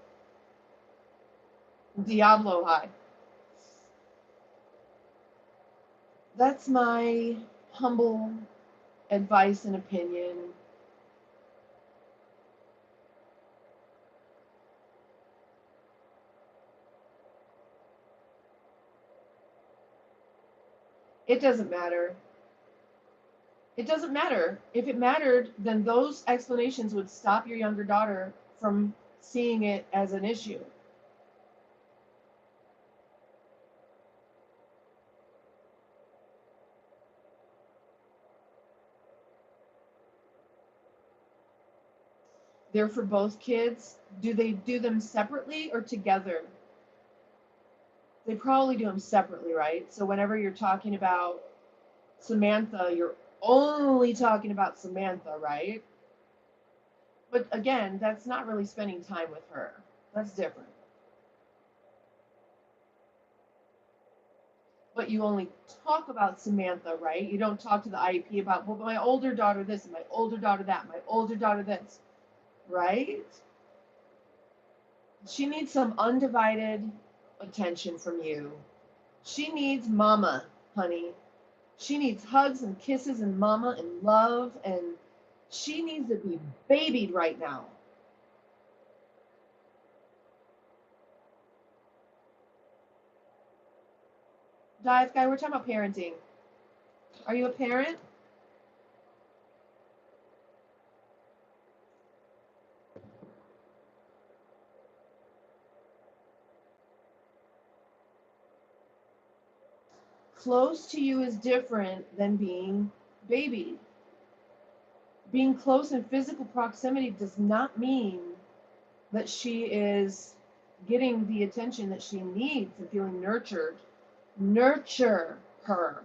Diablo high. That's my humble advice and opinion. It doesn't matter. It doesn't matter. If it mattered, then those explanations would stop your younger daughter from seeing it as an issue. They're for both kids. Do they do them separately or together? They probably do them separately, right? So whenever you're talking about Samantha, you're only talking about Samantha, right? But again, that's not really spending time with her. That's different. But you only talk about Samantha, right? You don't talk to the IEP about, well, my older daughter this, and my older daughter that, my older daughter this, right? She needs some undivided attention from you. She needs mama, honey. She needs hugs and kisses and mama and love, and she needs to be babied right now. Dive guy, we're talking about parenting. Are you a parent? Close to you is different than being babied. being close in physical proximity does not mean that she is getting the attention that she needs and feeling nurtured. Nurture her.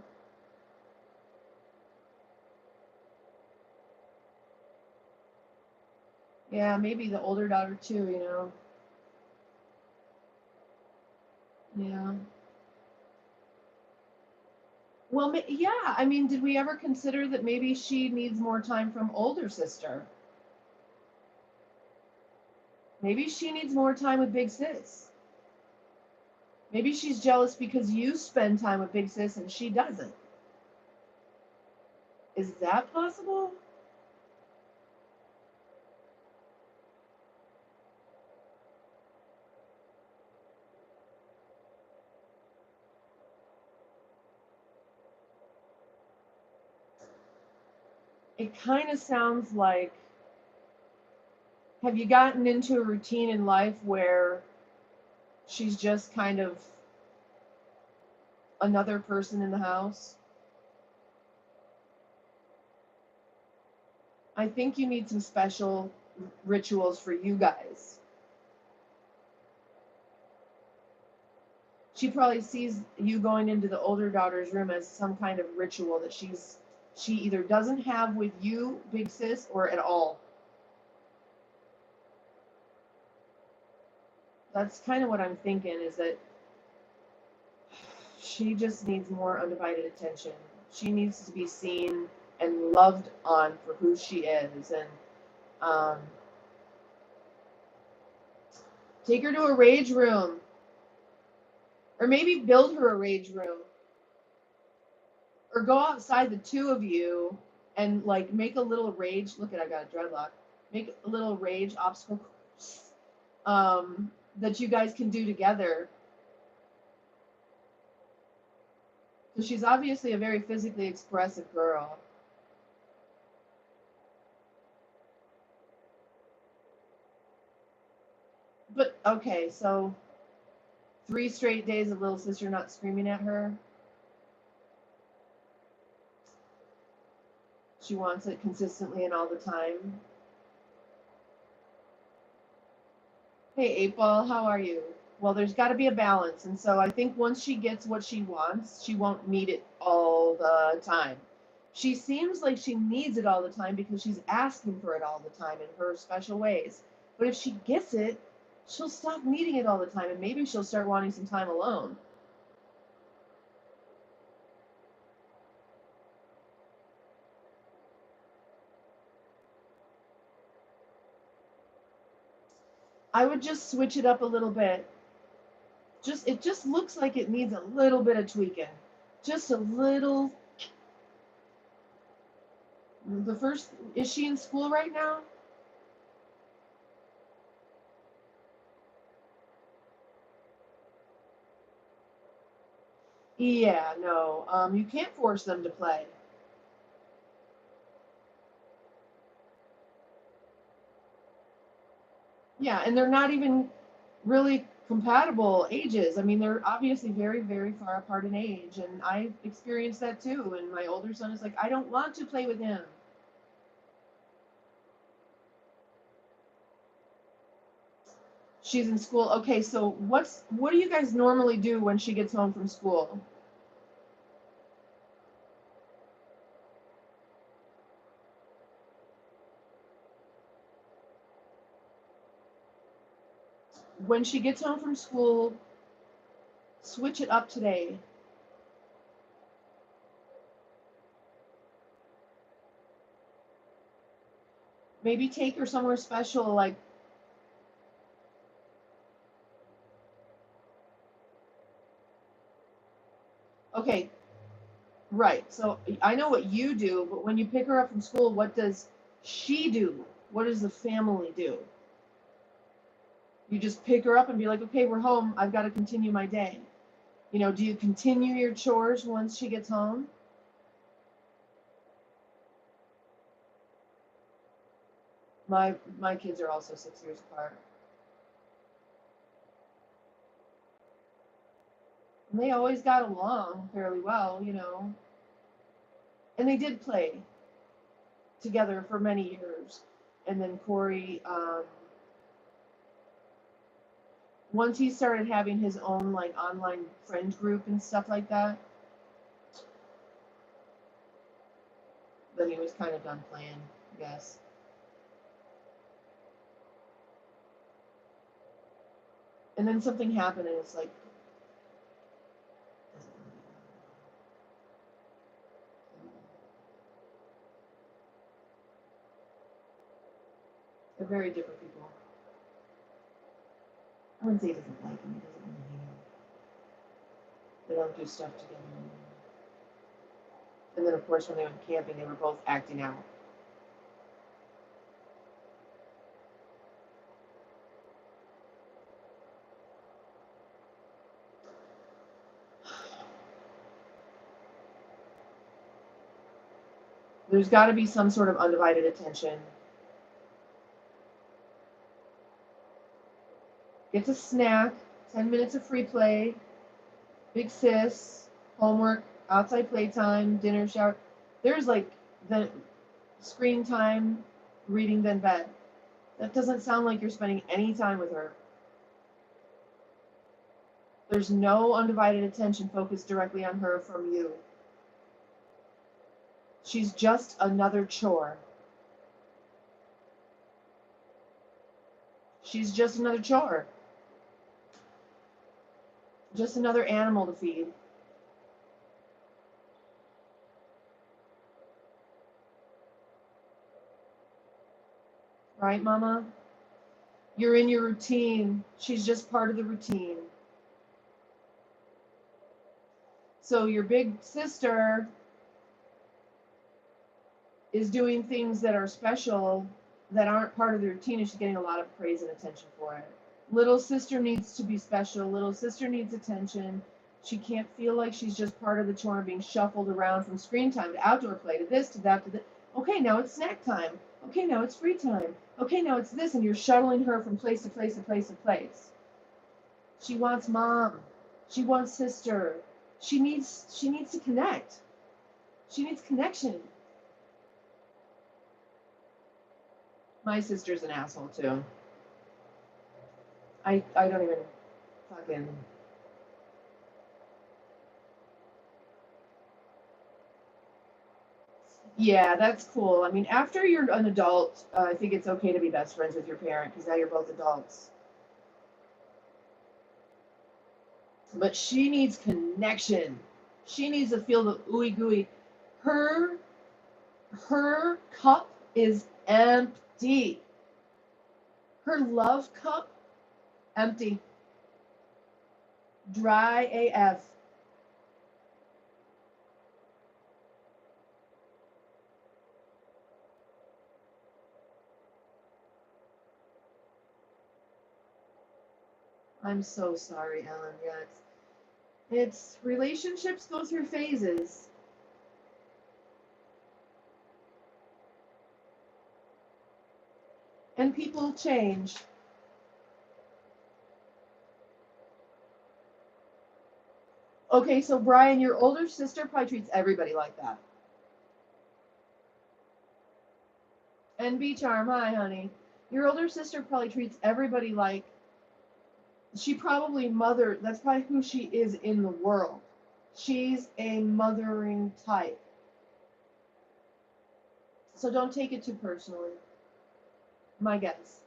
Yeah, maybe the older daughter too, you know. Yeah. Well, yeah, I mean, did we ever consider that maybe she needs more time from older sister? Maybe she needs more time with big sis. Maybe she's jealous because you spend time with big sis and she doesn't. Is that possible? It kind of sounds like, have you gotten into a routine in life where she's just kind of another person in the house? I think you need some special rituals for you guys. She probably sees you going into the older daughter's room as some kind of ritual that she either doesn't have with you, big sis, or at all. That's kind of what I'm thinking, is that she just needs more undivided attention. She needs to be seen and loved on for who she is, and um, take her to a rage room, or maybe build her a rage room, or go outside the two of you and like make a little rage. Look at, I got a dreadlock. Make a little rage obstacle course that you guys can do together. So she's obviously a very physically expressive girl. But okay, so 3 straight days of little sister not screaming at her. She wants it consistently and all the time. Hey, 8 Ball, how are you? Well, there's got to be a balance. And so I think once she gets what she wants, she won't need it all the time. She seems like she needs it all the time because she's asking for it all the time in her special ways. But if she gets it, she'll stop needing it all the time and maybe she'll start wanting some time alone. I would just switch it up a little bit. It just looks like it needs a little bit of tweaking. Just a little. The first, is she in school right now? Yeah, no. You can't force them to play. Yeah, and they're not even really compatible ages. I mean, they're obviously very, very far apart in age, and I experienced that too. And my older son is like, I don't want to play with him. She's in school. Okay, so what do you guys normally do when she gets home from school? When she gets home from school, switch it up today. Maybe take her somewhere special, like, okay, right. So I know what you do, but when you pick her up from school, what does she do? What does the family do? You just pick her up and be like, okay, we're home. I've got to continue my day. You know, do you continue your chores once she gets home? My kids are also 6 years apart. And they always got along fairly well, you know. And they did play together for many years. And then Corey, once he started having his own like online friend group and stuff like that, then he was kind of done playing, I guess. And then something happened, and it's like, they're very different people. I wouldn't say he doesn't like him, he doesn't really hate him. They don't do stuff together anymore. And then, of course, when they went camping, they were both acting out. There's got to be some sort of undivided attention. Gets a snack, 10 minutes of free play, big sis, homework, outside playtime, dinner, shower. There's like the screen time, reading, then bed. That doesn't sound like you're spending any time with her. There's no undivided attention focused directly on her from you. She's just another chore. She's just another chore. Just another animal to feed. Right, Mama? You're in your routine. She's just part of the routine. So your big sister is doing things that are special that aren't part of the routine, and she's getting a lot of praise and attention for it. Little sister needs to be special. Little sister needs attention. She can't feel like she's just part of the chore being shuffled around from screen time to outdoor play to this to that to this. Okay, now it's snack time. Okay, now it's free time. Okay, now it's this, and you're shuttling her from place to place to place to place. She wants mom. She wants sister. She needs to connect. She needs connection. My sister's an asshole too. I don't even fucking. Yeah, that's cool. I mean, after you're an adult, I think it's okay to be best friends with your parent because now you're both adults. But she needs connection. She needs to feel the ooey gooey. Her cup is empty. Her love cup, empty. Dry AF. I'm so sorry, Ellen. Yeah, it's relationships go through phases. And people change. Okay, so Brian, your older sister probably treats everybody like that. And B Charm, hi, honey. Your older sister probably treats everybody like she probably that's probably who she is in the world. She's a mothering type. So don't take it too personally. My guess.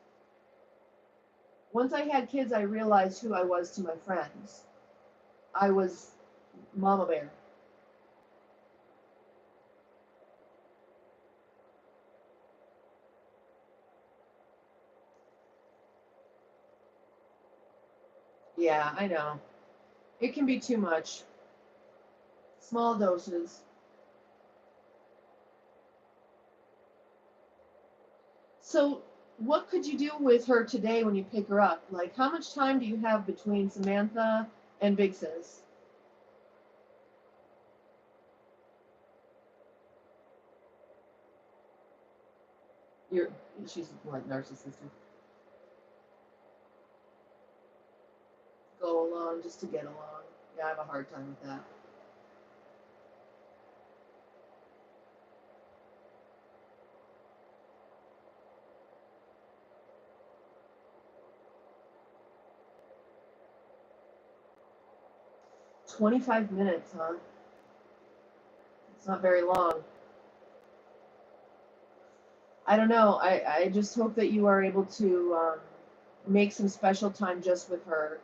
Once I had kids, I realized who I was to my friends. I was Mama Bear. Yeah, I know. It can be too much. Small doses. So, what could you do with her today when you pick her up? Like, how much time do you have between Samantha and Big Sis? You're, she's what, narcissistic? Go along just to get along. Yeah, I have a hard time with that. 25 minutes, huh? It's not very long. I don't know. I just hope that you are able to make some special time just with her,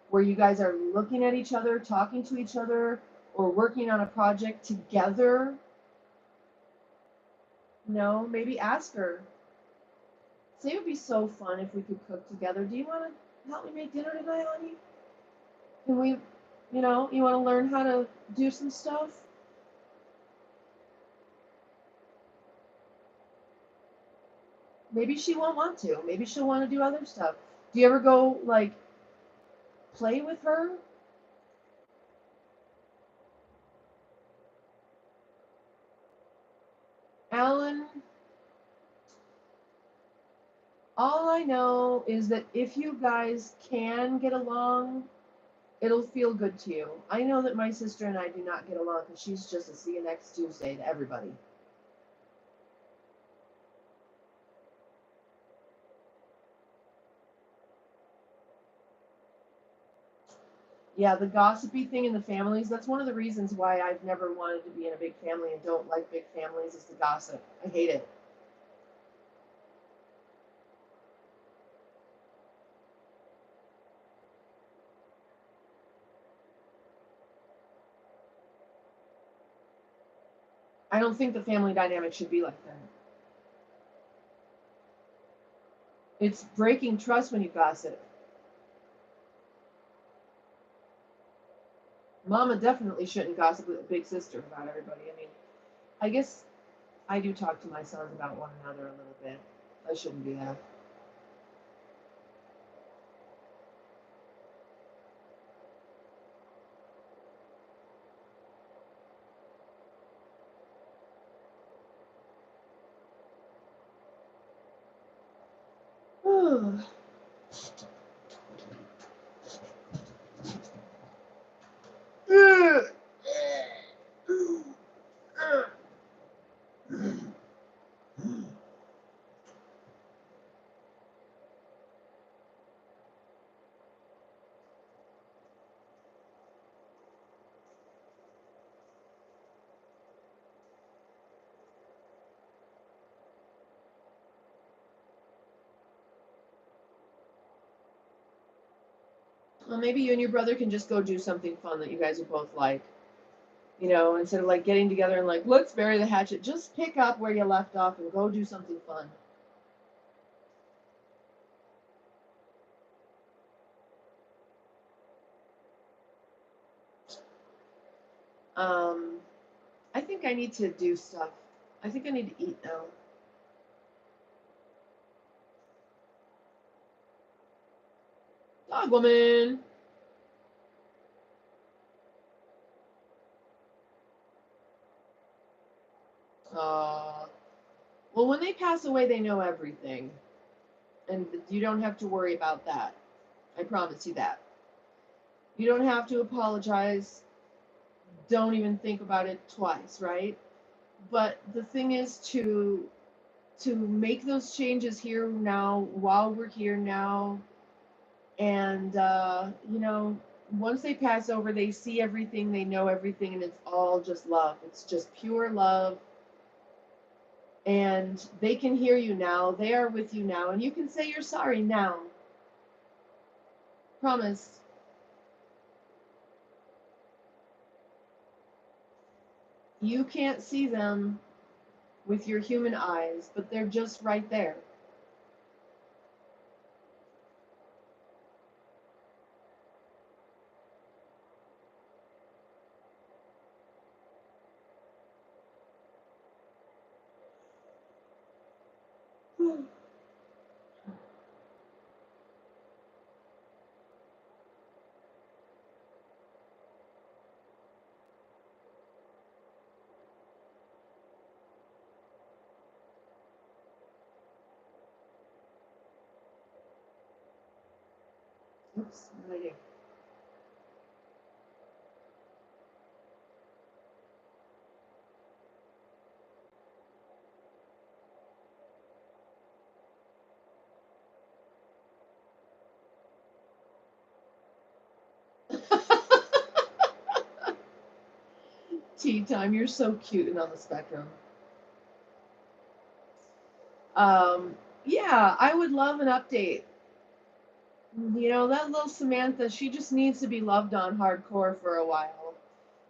where you guys are looking at each other, talking to each other, or working on a project together. No, maybe ask her. Say it would be so fun if we could cook together. Do you want to help me make dinner tonight, honey? Can we, you want to learn how to do some stuff? Maybe she won't want to. Maybe she'll want to do other stuff. Do you ever go, like, play with her? Alan, all I know is that if you guys can get along, it'll feel good to you. I know that my sister and I do not get along because she's just a see you next Tuesday to everybody. Yeah, the gossipy thing in the families, that's one of the reasons why I've never wanted to be in a big family and don't like big families is the gossip. I hate it. I don't think the family dynamic should be like that. It's breaking trust when you gossip. Mama definitely shouldn't gossip with a big sister about everybody. I mean, I guess I do talk to my sons about one another a little bit. I shouldn't do that. Well, maybe you and your brother can just go do something fun that you guys would both like. Instead of like getting together and like, let's bury the hatchet, just pick up where you left off and go do something fun. Um, I think I need to do stuff. I think I need to eat now. Dog woman. Well, when they pass away, they know everything. And you don't have to worry about that. I promise you that. You don't have to apologize. Don't even think about it twice, right? But the thing is to make those changes here now while we're here now, and once they pass over, they see everything, they know everything, and it's all just love. It's just pure love, and they can hear you now. They are with you now, and you can say you're sorry now. Promise. You can't see them with your human eyes, but they're just right there. Oops, what did I do? Tea time. You're so cute and on the spectrum. Yeah, I would love an update. You know, that little Samantha, she just needs to be loved on hardcore for a while.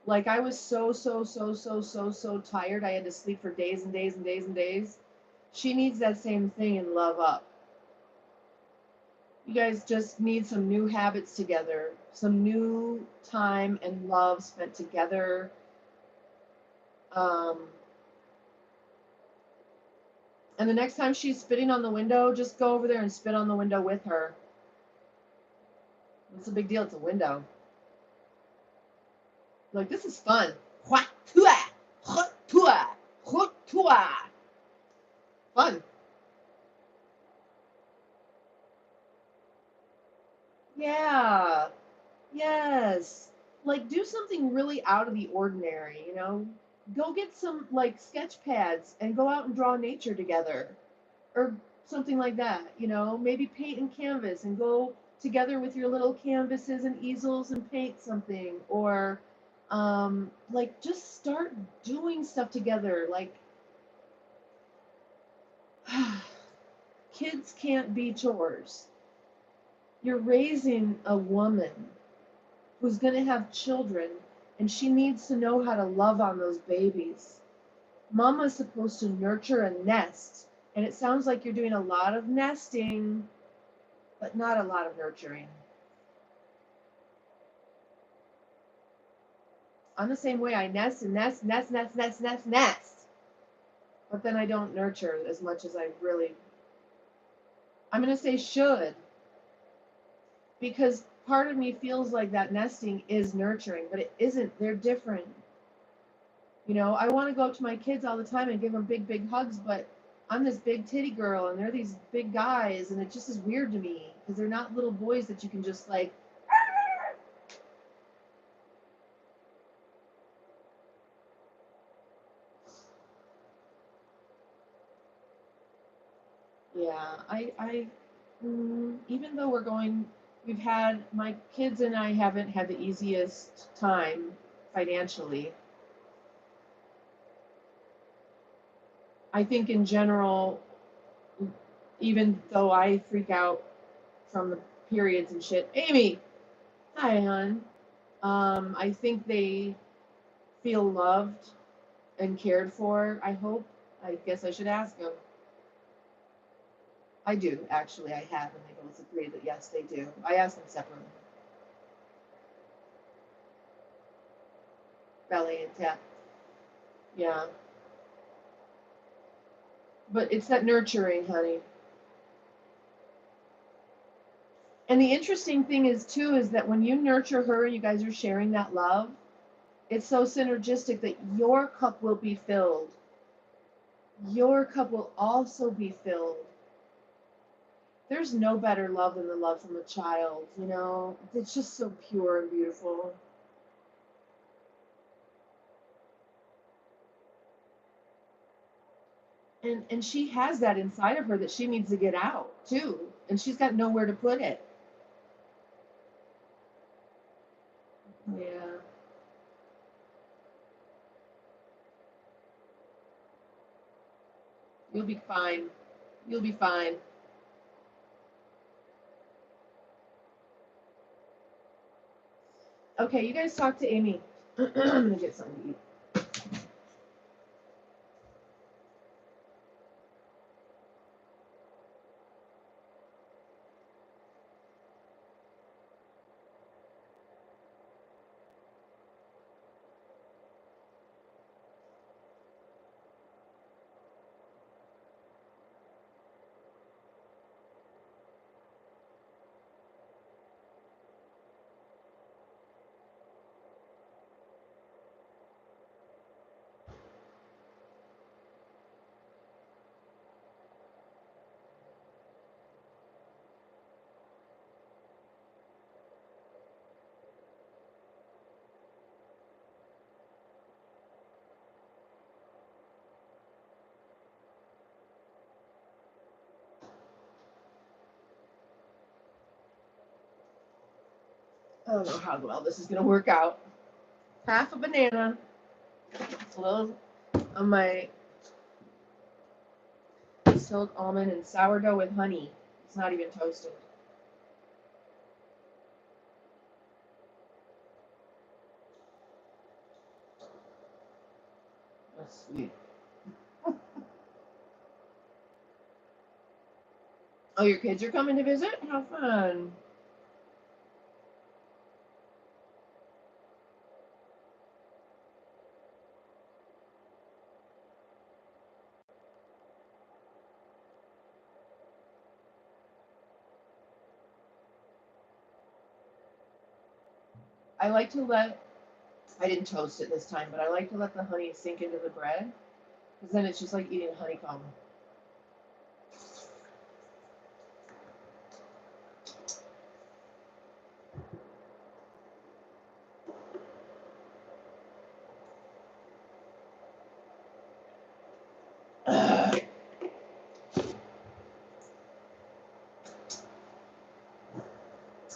Like, I was so tired. I had to sleep for days and days and days and days. She needs that same thing in Love Up. You guys just need some new habits together, some new time and love spent together. Um, and the next time she's spitting on the window, just go over there and spit on the window with her. What's the big deal? It's a window. Like, this is fun. Fun. Yeah. Yes. Like, do something really out of the ordinary, you know? Go get some, like, sketch pads and go out and draw nature together. Or something like that, you know? Maybe paint and canvas and go together with your little canvases and easels and paint something. Or, like, just start doing stuff together. Like, kids can't be chores. You're raising a woman who's going to have children, and she needs to know how to love on those babies. Mama's supposed to nurture a nest, and it sounds like you're doing a lot of nesting, but not a lot of nurturing. I'm the same way. I nest and nest, nest, but then I don't nurture as much as I really. I'm going to say should, because part of me feels like that nesting is nurturing, but it isn't. They're different. You know, I want to go up to my kids all the time and give them big hugs, but I'm this big titty girl and they're these big guys, and it just is weird to me because they're not little boys that you can just like. Yeah, even though we've had, my kids and I haven't had the easiest time financially. I think in general, even though I freak out from the periods and shit. Amy, hi, hon. I think they feel loved and cared for, I hope. I guess I should ask them. I do, actually, I have, and they both agree that yes, they do. I asked them separately. Belly and tap. Yeah. But it's that nurturing, honey. And the interesting thing is, too, is that when you nurture her, you guys are sharing that love, it's so synergistic that your cup will be filled. Your cup will also be filled. There's no better love than the love from a child, you know? It's just so pure and beautiful. And she has that inside of her that she needs to get out, too. And she's got nowhere to put it. Yeah. You'll be fine. You'll be fine. Okay, you guys talk to Amy. I'm gonna get something to eat. I don't know how well this is gonna work out. Half a banana. A little of my silk almond and sourdough with honey. It's not even toasted. That's sweet. Oh, your kids are coming to visit? How fun. I like to let, I didn't toast it this time, but I like to let the honey sink into the bread because then it's just like eating honeycomb.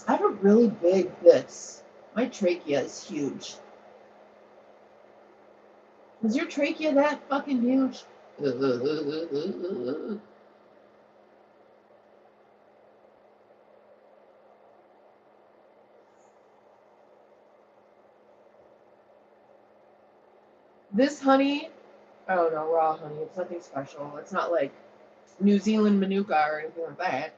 I have a really big this. My trachea is huge. Is your trachea that fucking huge? This honey, oh no, raw honey. It's nothing special. It's not like New Zealand Manuka or anything like that.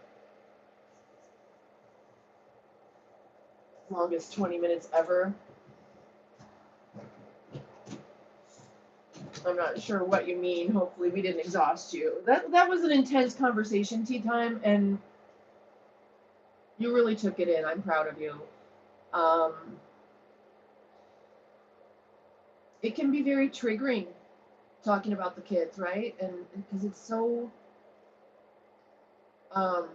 Longest 20 minutes ever. I'm not sure what you mean. Hopefully we didn't exhaust you. That was an intense conversation, tea time, and you really took it in. I'm proud of you. Um, it can be very triggering talking about the kids, right? And because it's so um,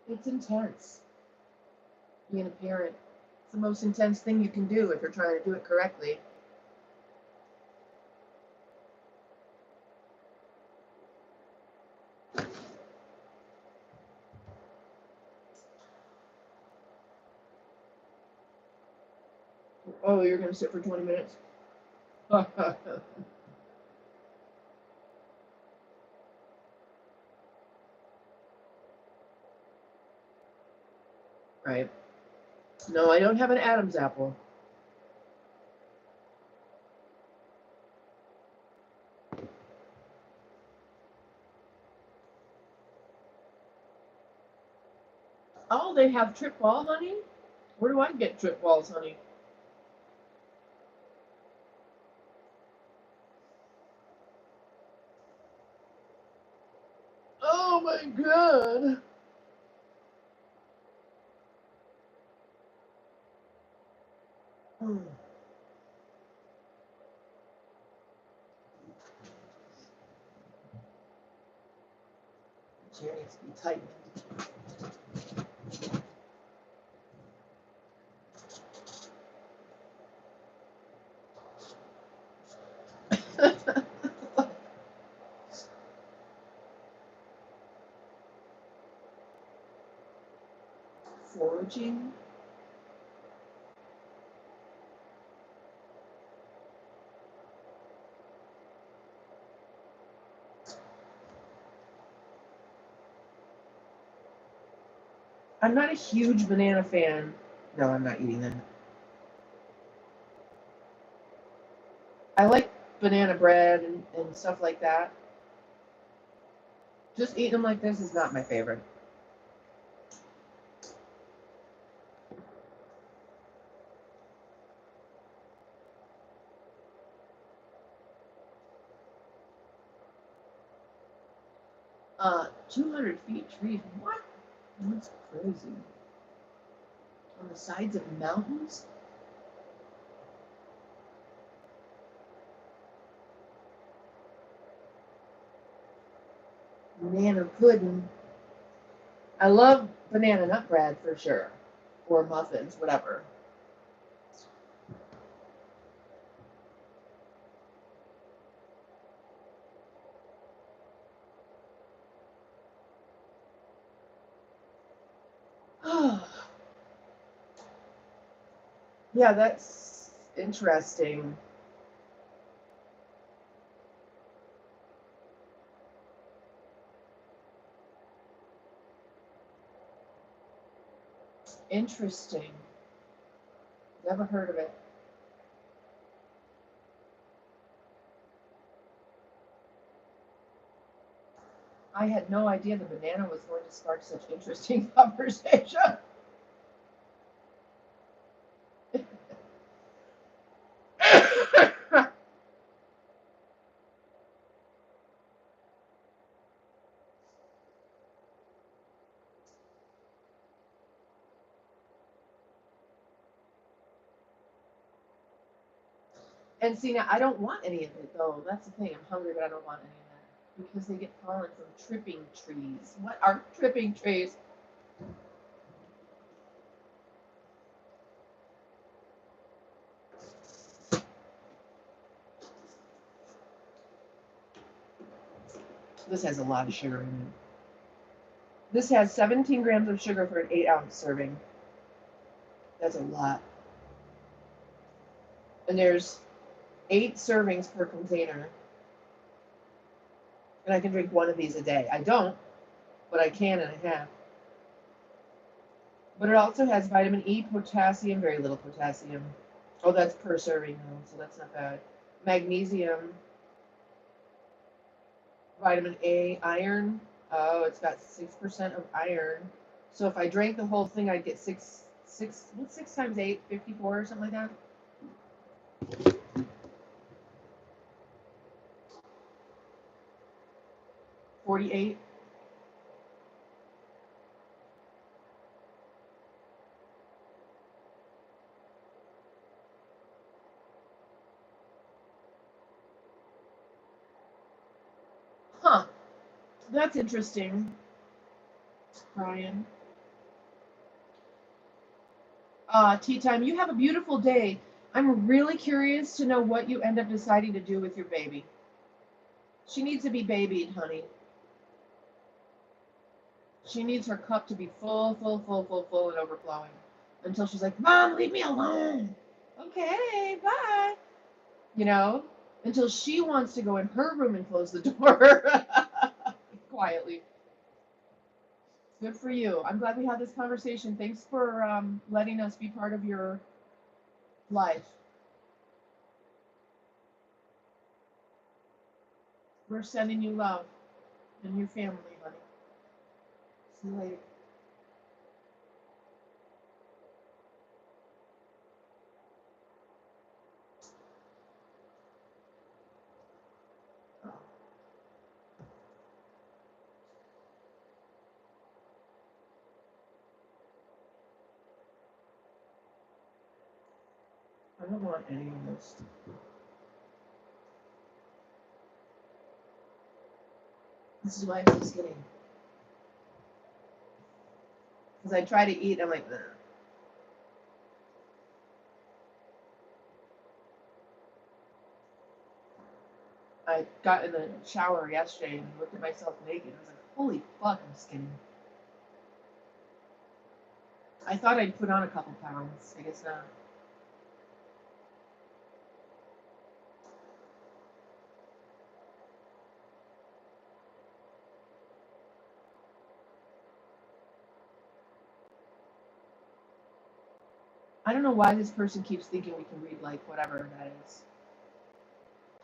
it's intense being a parent. It's the most intense thing you can do if you're trying to do it correctly. Oh, you're gonna sit for 20 minutes? Right. No, I don't have an Adam's apple. Oh, they have trip ball honey? Where do I get trip balls honey? Oh my god. Mm. Chair needs to be tightened. Foraging? I'm not a huge banana fan. No, I'm not eating them. I like banana bread and stuff like that. Just eating them like this is not my favorite. 200 feet trees. What? That's crazy. On the sides of mountains? Banana pudding. I love banana nut bread for sure. Or muffins, whatever. Yeah, that's Interesting. Interesting. Never heard of it. I had no idea the banana was going to spark such interesting conversation. And see, now I don't want any of it, though. That's the thing. I'm hungry, but I don't want any of that. Because they get pollen from tripping trees. What are tripping trees? This has a lot of sugar in it. This has 17 grams of sugar for an 8-ounce serving. That's a lot. And there's 8 servings per container. And I can drink one of these a day. I don't, but I can and I have. But it also has vitamin E, potassium, very little potassium. Oh, that's per serving though, so that's not bad. Magnesium, vitamin A, iron. Oh, it's got 6% of iron. So if I drank the whole thing, I'd get 6 times 8, 54 or something like that. 48. Huh. That's interesting, Brian. Tea time. You have a beautiful day. I'm really curious to know what you end up deciding to do with your baby. She needs to be babied, honey. She needs her cup to be full, full, full, full, full, and overflowing. Until she's like, Mom, leave me alone. Okay, bye. You know? Until she wants to go in her room and close the door quietly. Good for you. I'm glad we had this conversation. Thanks for letting us be part of your life. We're sending you love and your family, honey. See you later. I don't want any of this. This is why I feel skinny. Because I try to eat, I'm like, ugh. I got in the shower yesterday and looked at myself naked. I was like, holy fuck, I'm skinny. I thought I'd put on a couple pounds. I guess not. I don't know why this person keeps thinking we can read, like, whatever that is.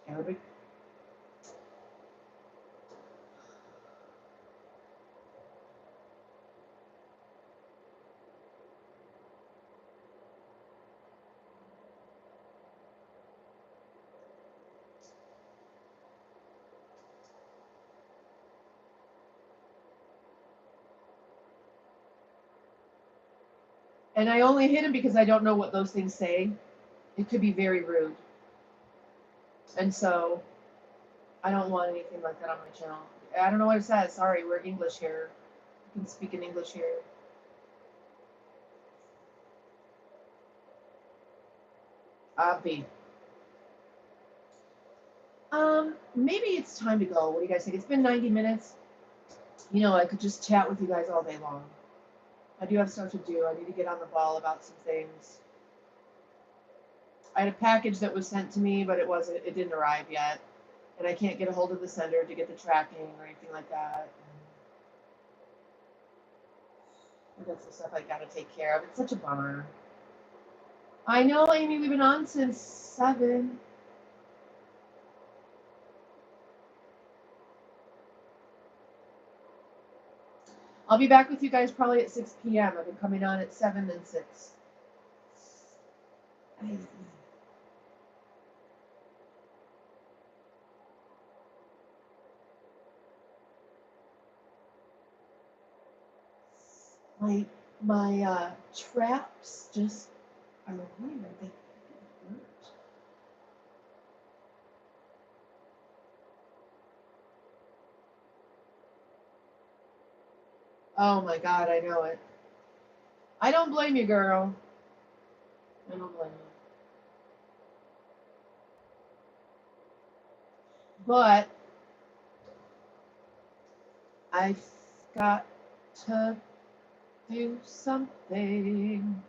Arabic? And I only hit him because I don't know what those things say. It could be very rude. And so I don't want anything like that on my channel. I don't know what it says. Sorry, we're English here. You can speak in English here. Abi. Maybe it's time to go. What do you guys think? It's been 90 minutes. You know, I could just chat with you guys all day long. I do have stuff to do. I need to get on the ball about some things. I had a package that was sent to me, but it didn't arrive yet. And I can't get a hold of the sender to get the tracking or anything like that. And that's the stuff I gotta take care of. It's such a bummer. I know, Amy, we've been on since 7. I'll be back with you guys probably at 6 p.m. I've been coming on at 7 and 6. My traps just are weird. They hurt. Oh my God, I know it. I don't blame you, girl. I don't blame you. But I've got to do something.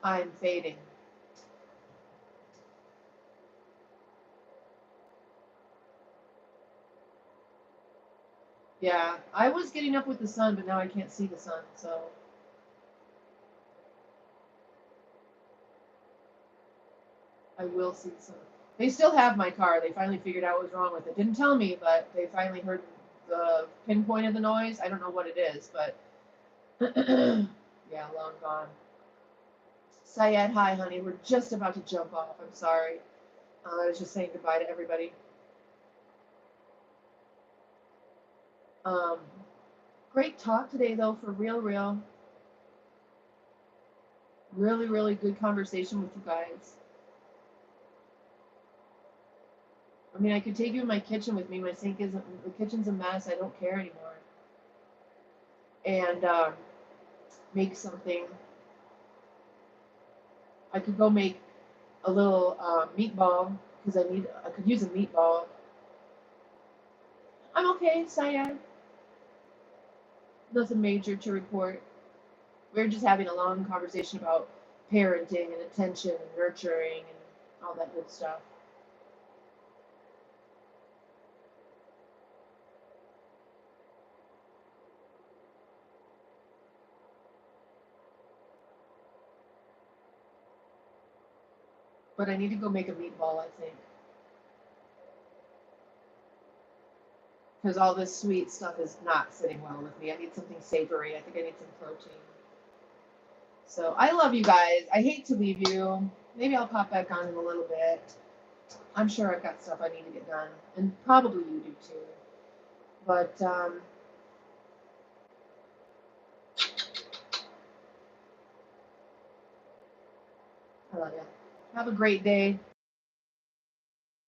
I'm fading. Yeah, I was getting up with the sun, but now I can't see the sun, so. I will see the sun. They still have my car. They finally figured out what was wrong with it. Didn't tell me, but they finally heard the pinpoint of the noise. I don't know what it is, but yeah, long gone. Syed, hi, honey. We're just about to jump off. I'm sorry. I was just saying goodbye to everybody. Um, Great talk today, though, for real, real. Really, really good conversation with you guys. I mean, I could take you in my kitchen with me. The kitchen's a mess. I don't care anymore. And make something. I could go make a little meatball because I could use a meatball. I'm okay, Syed. Nothing major to report. We were just having a long conversation about parenting and attention and nurturing and all that good stuff. But I need to go make a meatball, I think. Because all this sweet stuff is not sitting well with me. I need something savory. I think I need some protein. So I love you guys. I hate to leave you. Maybe I'll pop back on in a little bit. I'm sure I've got stuff I need to get done. And probably you do too. But I love you. Have a great day.